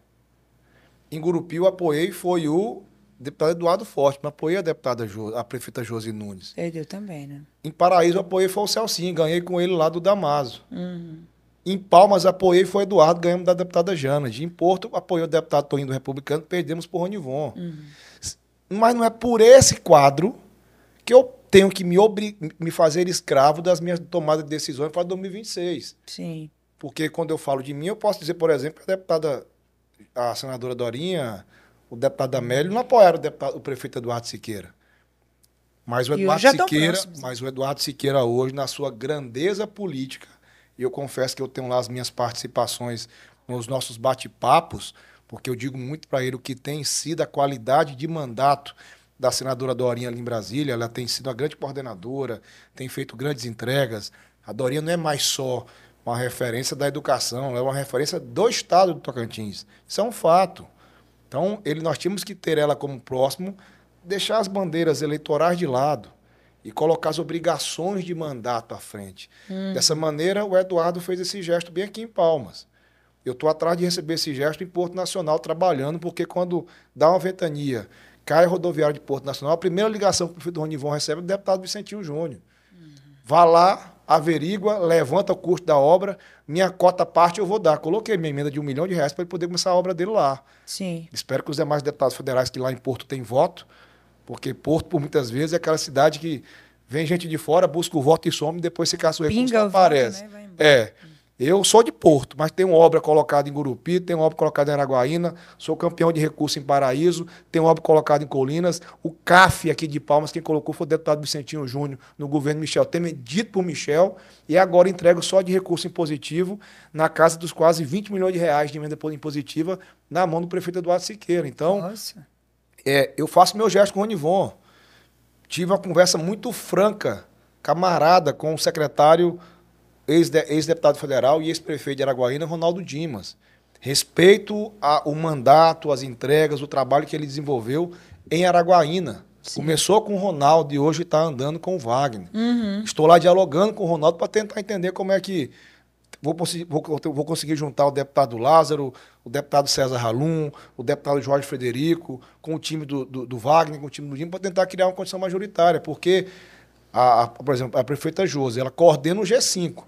Em Gurupi, eu apoiei, foi o deputado Eduardo Forte, mas apoiei a prefeita Josi Nunes. Perdeu também, né? Em Paraíso, eu apoiei foi o Celcinho, ganhei com ele lá do Damaso. Em Palmas, apoiei foi o Eduardo, ganhamos da deputada Jana. Em Porto, apoiei o deputado Toninho do Republicano, perdemos por Ronivon. Mas não é por esse quadro que eu tenho que me fazer escravo das minhas tomadas de decisões para 2026. Sim. Porque quando eu falo de mim, eu posso dizer, por exemplo, a senadora Dorinha, o deputado Amélio, não apoiaram o prefeito Eduardo Siqueira. Mas o Eduardo Siqueira hoje, na sua grandeza política, e eu confesso que eu tenho lá as minhas participações nos nossos bate-papos, porque eu digo muito para ele o que tem sido a qualidade de mandato da senadora Dorinha ali em Brasília. Ela tem sido uma grande coordenadora, tem feito grandes entregas. A Dorinha não é mais só uma referência da educação, ela é uma referência do estado do Tocantins. Isso é um fato. Então, nós tínhamos que ter ela como próximo, deixar as bandeiras eleitorais de lado e colocar as obrigações de mandato à frente. Dessa maneira, o Eduardo fez esse gesto bem aqui em Palmas. Eu estou atrás de receber esse gesto em Porto Nacional, trabalhando, porque quando dá uma ventania, cai a rodoviária de Porto Nacional, a primeira ligação que o prefeito Ronivon recebe é do deputado Vicentinho Júnior. Vá lá, averigua, levanta o custo da obra, minha cota parte eu vou dar. Coloquei minha emenda de R$1 milhão para ele poder começar a obra dele lá. Sim. Espero que os demais deputados federais que lá em Porto têm voto, porque Porto, por muitas vezes, é aquela cidade que vem gente de fora, busca o voto e some, depois se caça o recurso, não aparece. Voto, né? Eu sou de Porto, mas tenho obra colocada em Gurupi, tenho obra colocada em Araguaína, sou campeão de recurso em Paraíso, tenho obra colocada em Colinas. O CAF aqui de Palmas, quem colocou foi o deputado Vicentinho Júnior, no governo Michel Temer, dito por Michel, e agora entrego só de recurso impositivo na casa dos quase 20 milhões de reais de emenda impositiva na mão do prefeito Eduardo Siqueira. Então, eu faço meu gesto com o Ronivon. Tive uma conversa muito franca, camarada, com o secretário ex-deputado federal e ex-prefeito de Araguaína, Ronaldo Dimas. Respeito o mandato, as entregas, o trabalho que ele desenvolveu em Araguaína. Sim. Começou com o Ronaldo e hoje está andando com o Wagner. Estou lá dialogando com o Ronaldo para tentar entender como é que vou conseguir juntar o deputado Lázaro, o deputado César Halum, o deputado Jorge Frederico, com o time do Wagner, com o time do Dimas, para tentar criar uma condição majoritária. Porque, por exemplo, a prefeita Josi, ela coordena o G5.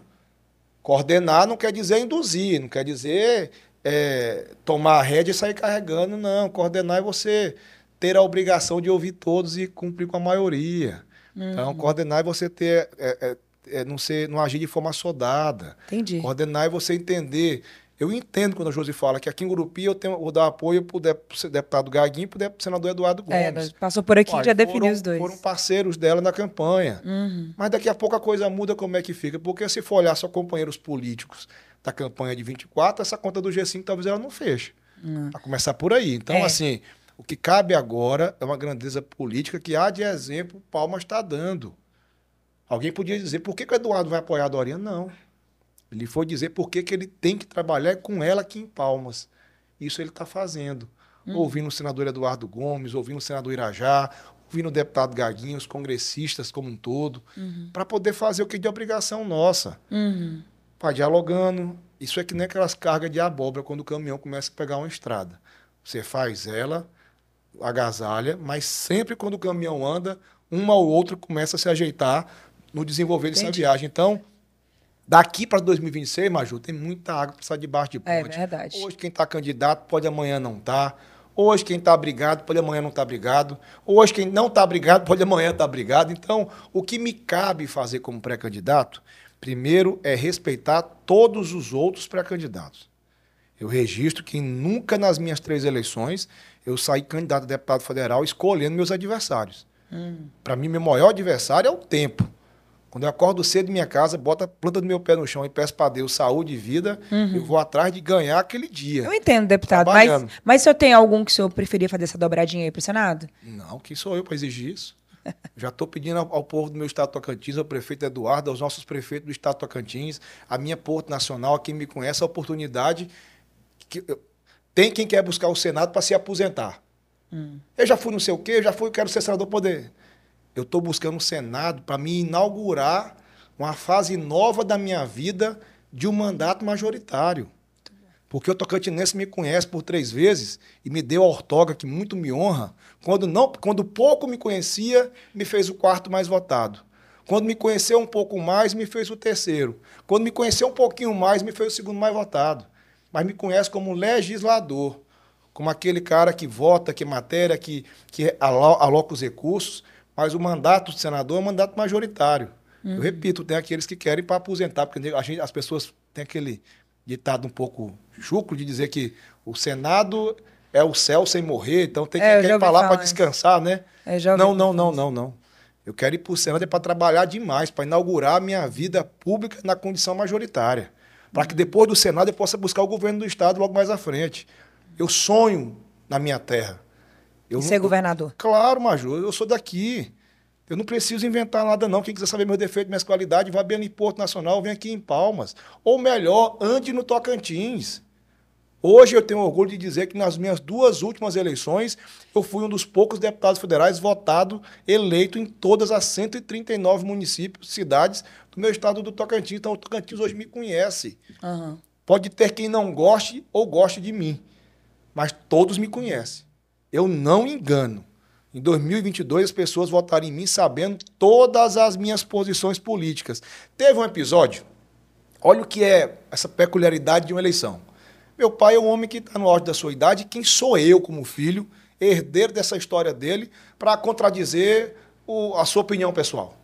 Coordenar não quer dizer induzir, não quer dizer tomar a rédea e sair carregando, não. Coordenar é você ter a obrigação de ouvir todos e cumprir com a maioria. Então, coordenar é você ter, não agir de forma assodada. Entendi. Coordenar é você entender. Eu entendo quando a Josi fala que aqui em Gurupi eu vou dar apoio para o deputado Gaguinho e para o senador Eduardo Gomes. Passou por aqui e já definiu os dois. Foram parceiros dela na campanha. Mas daqui a pouco a coisa muda, como é que fica? Porque se for olhar só companheiros políticos da campanha de 24, essa conta do G5 talvez ela não feche. Para começar por aí. Então, assim, o que cabe agora é uma grandeza política que há de exemplo Palmas está dando. Alguém podia dizer, por que o Eduardo vai apoiar a Dorinha? Não. Ele foi dizer por que ele tem que trabalhar com ela aqui em Palmas. Isso ele está fazendo. Ouvindo o senador Eduardo Gomes, ouvindo o senador Irajá, ouvindo o deputado Gaguinho, os congressistas como um todo, para poder fazer o que é de obrigação nossa. Vai dialogando. Isso é que nem aquelas cargas de abóbora quando o caminhão começa a pegar uma estrada. Você faz ela, agasalha, mas sempre quando o caminhão anda, uma ou outra começa a se ajeitar no desenvolver dessa viagem. Então, daqui para 2026, Maju, tem muita água para sair debaixo de ponte. É verdade. Hoje quem está candidato pode amanhã não estar. Hoje quem está brigado pode amanhã não estar brigado. Hoje quem não está brigado pode amanhã estar brigado. Então, o que me cabe fazer como pré-candidato, primeiro é respeitar todos os outros pré-candidatos. Eu registro que nunca nas minhas 3 eleições eu saí candidato a deputado federal escolhendo meus adversários. Para mim, meu maior adversário é o tempo. Quando eu acordo cedo em minha casa, boto a planta do meu pé no chão e peço para Deus saúde e vida, eu vou atrás de ganhar aquele dia. Eu entendo, deputado, mas o senhor tem algum que o senhor preferia fazer essa dobradinha aí para o Senado? Não, quem sou eu para exigir isso? Já estou pedindo ao povo do meu estado Tocantins, ao prefeito Eduardo, aos nossos prefeitos do estado Tocantins, a minha Porto Nacional, a quem me conhece, a oportunidade. Tem quem quer buscar o Senado para se aposentar. Eu já fui não sei o quê, eu já fui, quero ser senador poder. Eu estou buscando o Senado para me inaugurar uma fase nova da minha vida de um mandato majoritário. Porque o tocantinense me conhece por 3 vezes e me deu a ortoga, que muito me honra. Quando pouco me conhecia, me fez o 4º mais votado. Quando me conheceu um pouco mais, me fez o 3º. Quando me conheceu um pouquinho mais, me fez o 2º mais votado. Mas me conhece como legislador, como aquele cara que vota, que matéria, que aloca os recursos. Mas o mandato do senador é um mandato majoritário. Eu repito, tem aqueles que querem para aposentar, porque as pessoas têm aquele ditado um pouco chucro de dizer que o Senado é o céu sem morrer, então tem que ir para lá para descansar, né? Não. Eu quero ir para o Senado para trabalhar demais, para inaugurar a minha vida pública na condição majoritária. Para que depois do Senado eu possa buscar o governo do Estado logo mais à frente. Eu sonho na minha terra. Ser governador? Claro, Maju, eu sou daqui. Eu não preciso inventar nada, não. Quem quiser saber meus defeitos, minhas qualidades, vá bem em Porto Nacional, vem aqui em Palmas. Ou melhor, ande no Tocantins. Hoje eu tenho orgulho de dizer que nas minhas 2 últimas eleições, eu fui um dos poucos deputados federais votado, eleito em todas as 139 municípios, cidades do meu estado do Tocantins. Então o Tocantins hoje me conhece. Pode ter quem não goste ou goste de mim, mas todos me conhecem. Eu não engano. Em 2022, as pessoas votaram em mim sabendo todas as minhas posições políticas. Teve um episódio, olha o que é essa peculiaridade de uma eleição. Meu pai é um homem que está no auge da sua idade, quem sou eu como filho, herdeiro dessa história dele, para contradizer a sua opinião pessoal.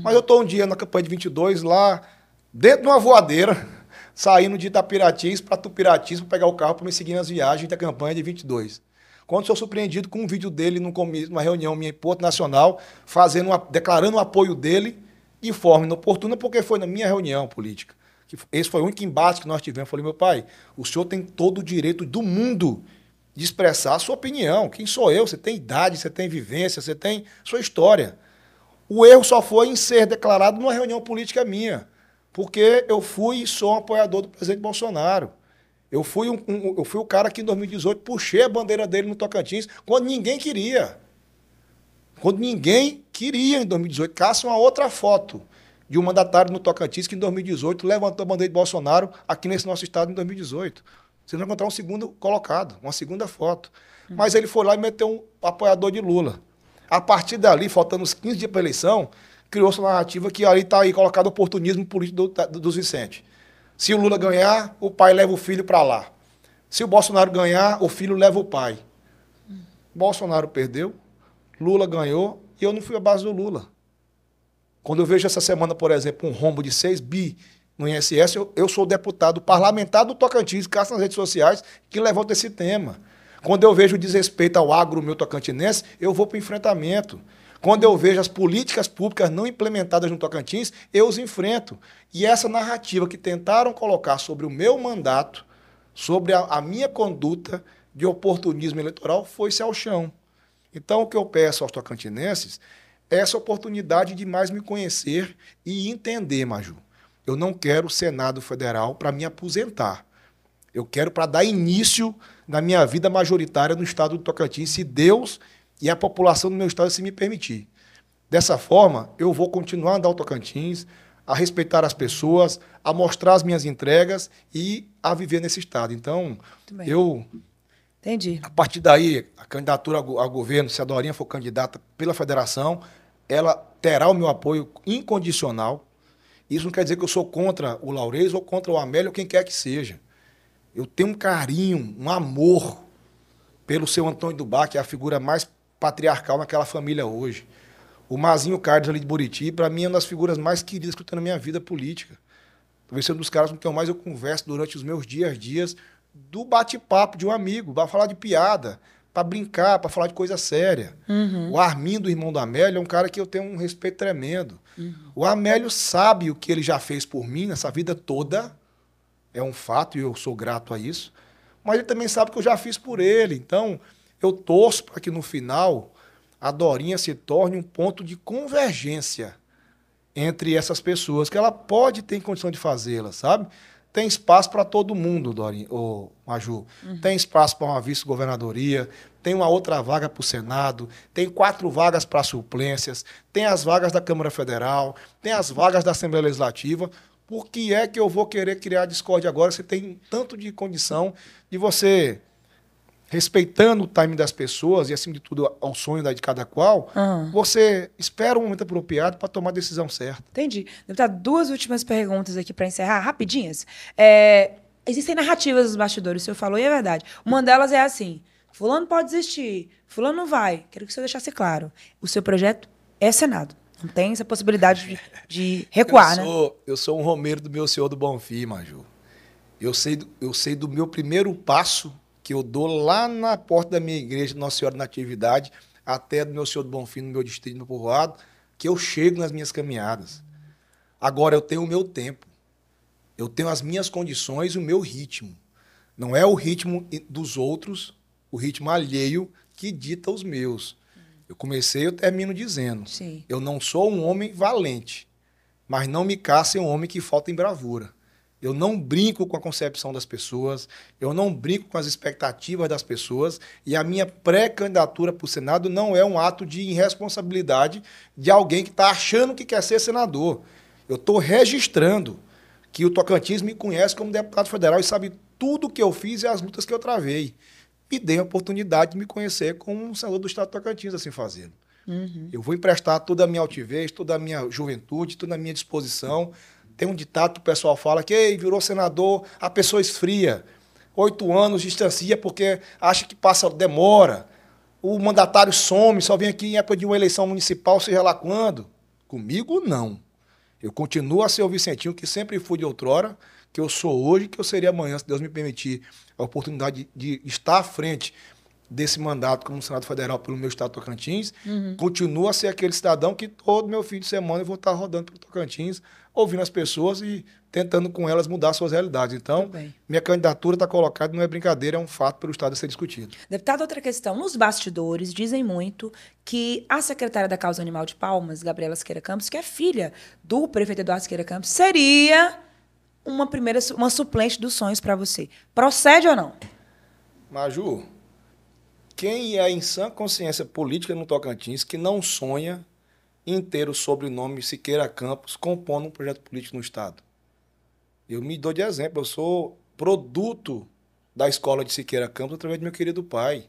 Mas eu estou um dia na campanha de 22 lá, dentro de uma voadeira, saindo de Itapiratins para Tupiratins para pegar o carro para me seguir nas viagens da campanha de 22. Quando sou surpreendido com um vídeo dele numa reunião minha em Porto Nacional, declarando o apoio dele de forma inoportuna, porque foi na minha reunião política. Esse foi o único embate que nós tivemos. Eu falei, meu pai, o senhor tem todo o direito do mundo de expressar a sua opinião. Quem sou eu? Você tem idade, você tem vivência, você tem sua história. O erro só foi em ser declarado numa reunião política minha, porque eu fui e sou um apoiador do presidente Bolsonaro. Eu fui o cara que em 2018 puxei a bandeira dele no Tocantins, quando ninguém queria. Quando ninguém queria em 2018. Caça uma outra foto de um mandatário no Tocantins que em 2018 levantou a bandeira de Bolsonaro aqui nesse nosso estado em 2018. Você não vai encontrar um segundo colocado, uma segunda foto. Mas ele foi lá e meteu um apoiador de Lula. A partir dali, faltando uns 15 dias para a eleição, criou-se uma narrativa que ali está aí colocado o oportunismo político dos Vicente. Se o Lula ganhar, o pai leva o filho para lá. Se o Bolsonaro ganhar, o filho leva o pai. Bolsonaro perdeu, Lula ganhou e eu não fui à base do Lula. Quando eu vejo essa semana, por exemplo, um rombo de 6 bi no INSS, eu sou o deputado parlamentar do Tocantins, caça nas redes sociais, que levanta esse tema. Quando eu vejo o desrespeito ao agro meu tocantinense, eu vou para o enfrentamento. Quando eu vejo as políticas públicas não implementadas no Tocantins, eu os enfrento. E essa narrativa que tentaram colocar sobre o meu mandato, sobre a minha conduta de oportunismo eleitoral, foi-se ao chão. Então, o que eu peço aos tocantinenses é essa oportunidade de mais me conhecer e entender, Maju. Eu não quero o Senado Federal para me aposentar. Eu quero para dar início na minha vida majoritária no estado do Tocantins, se Deus e a população do meu estado se me permitir. Dessa forma, eu vou continuar a andar o Tocantins, a respeitar as pessoas, a mostrar as minhas entregas e a viver nesse estado. Então, Entendi. A partir daí, a candidatura ao governo, se a Dorinha for candidata pela federação, ela terá o meu apoio incondicional. Isso não quer dizer que eu sou contra o Laurez ou contra o Amélio ou quem quer que seja. Eu tenho um carinho, um amor pelo seu Antônio do Bar, que é a figura mais patriarcal naquela família hoje. O Mazinho Carlos ali de Buriti, para mim, é uma das figuras mais queridas que eu tenho na minha vida política. Talvez seja um dos caras com quem mais eu converso durante os meus dias do bate-papo de um amigo, para falar de piada, para brincar, para falar de coisa séria. Uhum. O Armindo, irmão do Amélio, é um cara que eu tenho um respeito tremendo. Uhum. O Amélio sabe o que ele já fez por mim nessa vida toda. É um fato e eu sou grato a isso. Mas ele também sabe que eu já fiz por ele. Então, eu torço para que no final a Dorinha se torne um ponto de convergência entre essas pessoas, que ela pode ter condição de fazê-la, sabe? Tem espaço para todo mundo, Dorinha, ou Maju. Uhum. Tem espaço para uma vice-governadoria, tem uma outra vaga para o Senado, tem 4 vagas para suplências, tem as vagas da Câmara Federal, tem as vagas da Assembleia Legislativa. Por que é que eu vou querer criar discórdia agora? Você tem tanto de condição de você, respeitando o timing das pessoas e, acima de tudo, ao sonho de cada qual, você espera um momento apropriado para tomar a decisão certa. Entendi. Deputado, 2 últimas perguntas aqui para encerrar, rapidinhas. Existem narrativas dos bastidores, o senhor falou, e é verdade. Uma delas é assim, fulano pode desistir, fulano não vai. Quero que o senhor deixasse claro. O seu projeto é Senado. Não tem essa possibilidade de recuar, né? Eu sou um romeiro do meu Senhor do Bonfim, Maju. Eu sei do meu primeiro passo que eu dou lá na porta da minha igreja, Nossa Senhora da Natividade, até do meu Senhor do Bonfim, no meu distrito, no povoado, que eu chego nas minhas caminhadas. Agora, eu tenho o meu tempo. Eu tenho as minhas condições e o meu ritmo. Não é o ritmo dos outros, o ritmo alheio que dita os meus. Eu comecei, eu termino dizendo. Sim. Eu não sou um homem valente, mas não me caça um homem que falta em bravura. Eu não brinco com a concepção das pessoas, eu não brinco com as expectativas das pessoas, e a minha pré-candidatura para o Senado não é um ato de irresponsabilidade de alguém que está achando que quer ser senador. Eu estou registrando que o Tocantins me conhece como deputado federal e sabe tudo o que eu fiz e as lutas que eu travei. Me dei a oportunidade de me conhecer como um senador do estado do Tocantins, assim fazendo. Uhum. Eu vou emprestar toda a minha altivez, toda a minha juventude, toda a minha disposição. Tem um ditado que o pessoal fala que ei, virou senador, a pessoa esfria. 8 anos distancia porque acha que demora. O mandatário some, só vem aqui em época de uma eleição municipal, seja lá quando. Comigo, não. Eu continuo a ser o Vicentinho que sempre fui de outrora, que eu sou hoje, que eu seria amanhã, se Deus me permitir a oportunidade de estar à frente desse mandato como Senado Federal pelo meu estado Tocantins. Continuo a ser aquele cidadão que todo meu fim de semana eu vou estar rodando pelo Tocantins, ouvindo as pessoas e tentando com elas mudar suas realidades. Então, minha candidatura está colocada, não é brincadeira, é um fato pelo estado a ser discutido. Deputado, outra questão. Nos bastidores, dizem muito que a secretária da Causa Animal de Palmas, Gabriela Siqueira Campos, que é filha do prefeito Eduardo Siqueira Campos, seria uma suplente dos sonhos para você. Procede ou não? Maju, quem é em sã consciência política no Tocantins que não sonha em ter o sobrenome Siqueira Campos compondo um projeto político no estado? Eu me dou de exemplo, eu sou produto da escola de Siqueira Campos através do meu querido pai.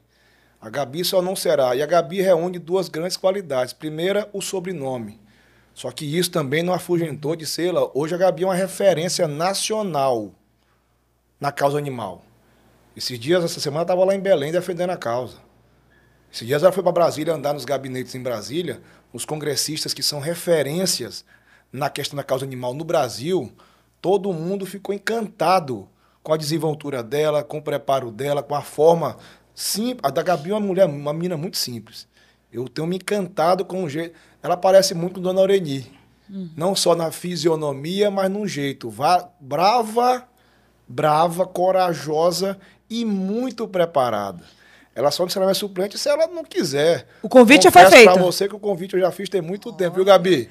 A Gabi só não será. E a Gabi reúne duas grandes qualidades. Primeira, o sobrenome. Só que isso também não afugentou de ser. Hoje a Gabi é uma referência nacional na causa animal. Esses dias, essa semana, eu estava lá em Belém defendendo a causa. Esses dias ela foi para Brasília andar nos gabinetes em Brasília, os congressistas que são referências na questão da causa animal no Brasil. Todo mundo ficou encantado com a desenvoltura dela, com o preparo dela, com a forma simples. A da Gabi é uma menina muito simples. Eu tenho me encantado com o jeito. Ela parece muito com Dona Aureni. Não só na fisionomia, mas num jeito. Brava, corajosa e muito preparada. Ela só não será minha suplente se ela não quiser. O convite já foi feito. Para você que o convite eu já fiz tem muito tempo, viu, Gabi?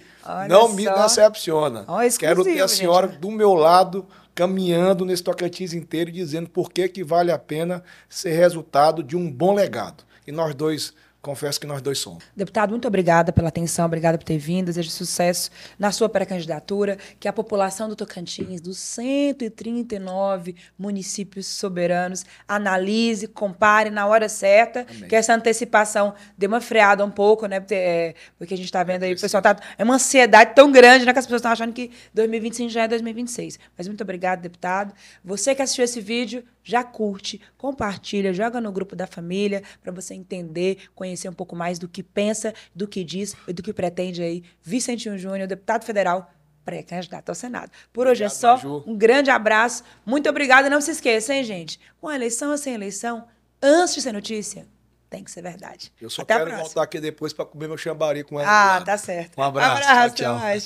Não me decepciona. Quero ter a senhora do meu lado, caminhando nesse Tocantins inteiro, dizendo por que vale a pena ser resultado de um bom legado. E nós dois, confesso que nós dois somos. Deputado, muito obrigada pela atenção, obrigada por ter vindo, desejo sucesso na sua pré-candidatura, que a população do Tocantins, dos 139 municípios soberanos, analise, compare na hora certa, que essa antecipação dê uma freada um pouco, né? Porque a gente está vendo aí, o pessoal tá... É uma ansiedade tão grande, né? Que as pessoas estão achando que 2025 já é 2026. Mas muito obrigado, deputado. Você que assistiu esse vídeo, já curte, compartilha, joga no grupo da família, para você entender, conhecer um pouco mais do que pensa, do que diz e do que pretende aí Vicentinho Júnior, deputado federal, pré-candidato ao Senado. Por hoje é só. Maju. Um grande abraço. Muito obrigada. Não se esqueça, hein, gente? Com a eleição ou sem eleição, antes de ser notícia, tem que ser verdade. Eu só quero voltar aqui depois para comer meu chambari com ela. Tá certo. Um abraço. Abraço. Tchau. Tchau.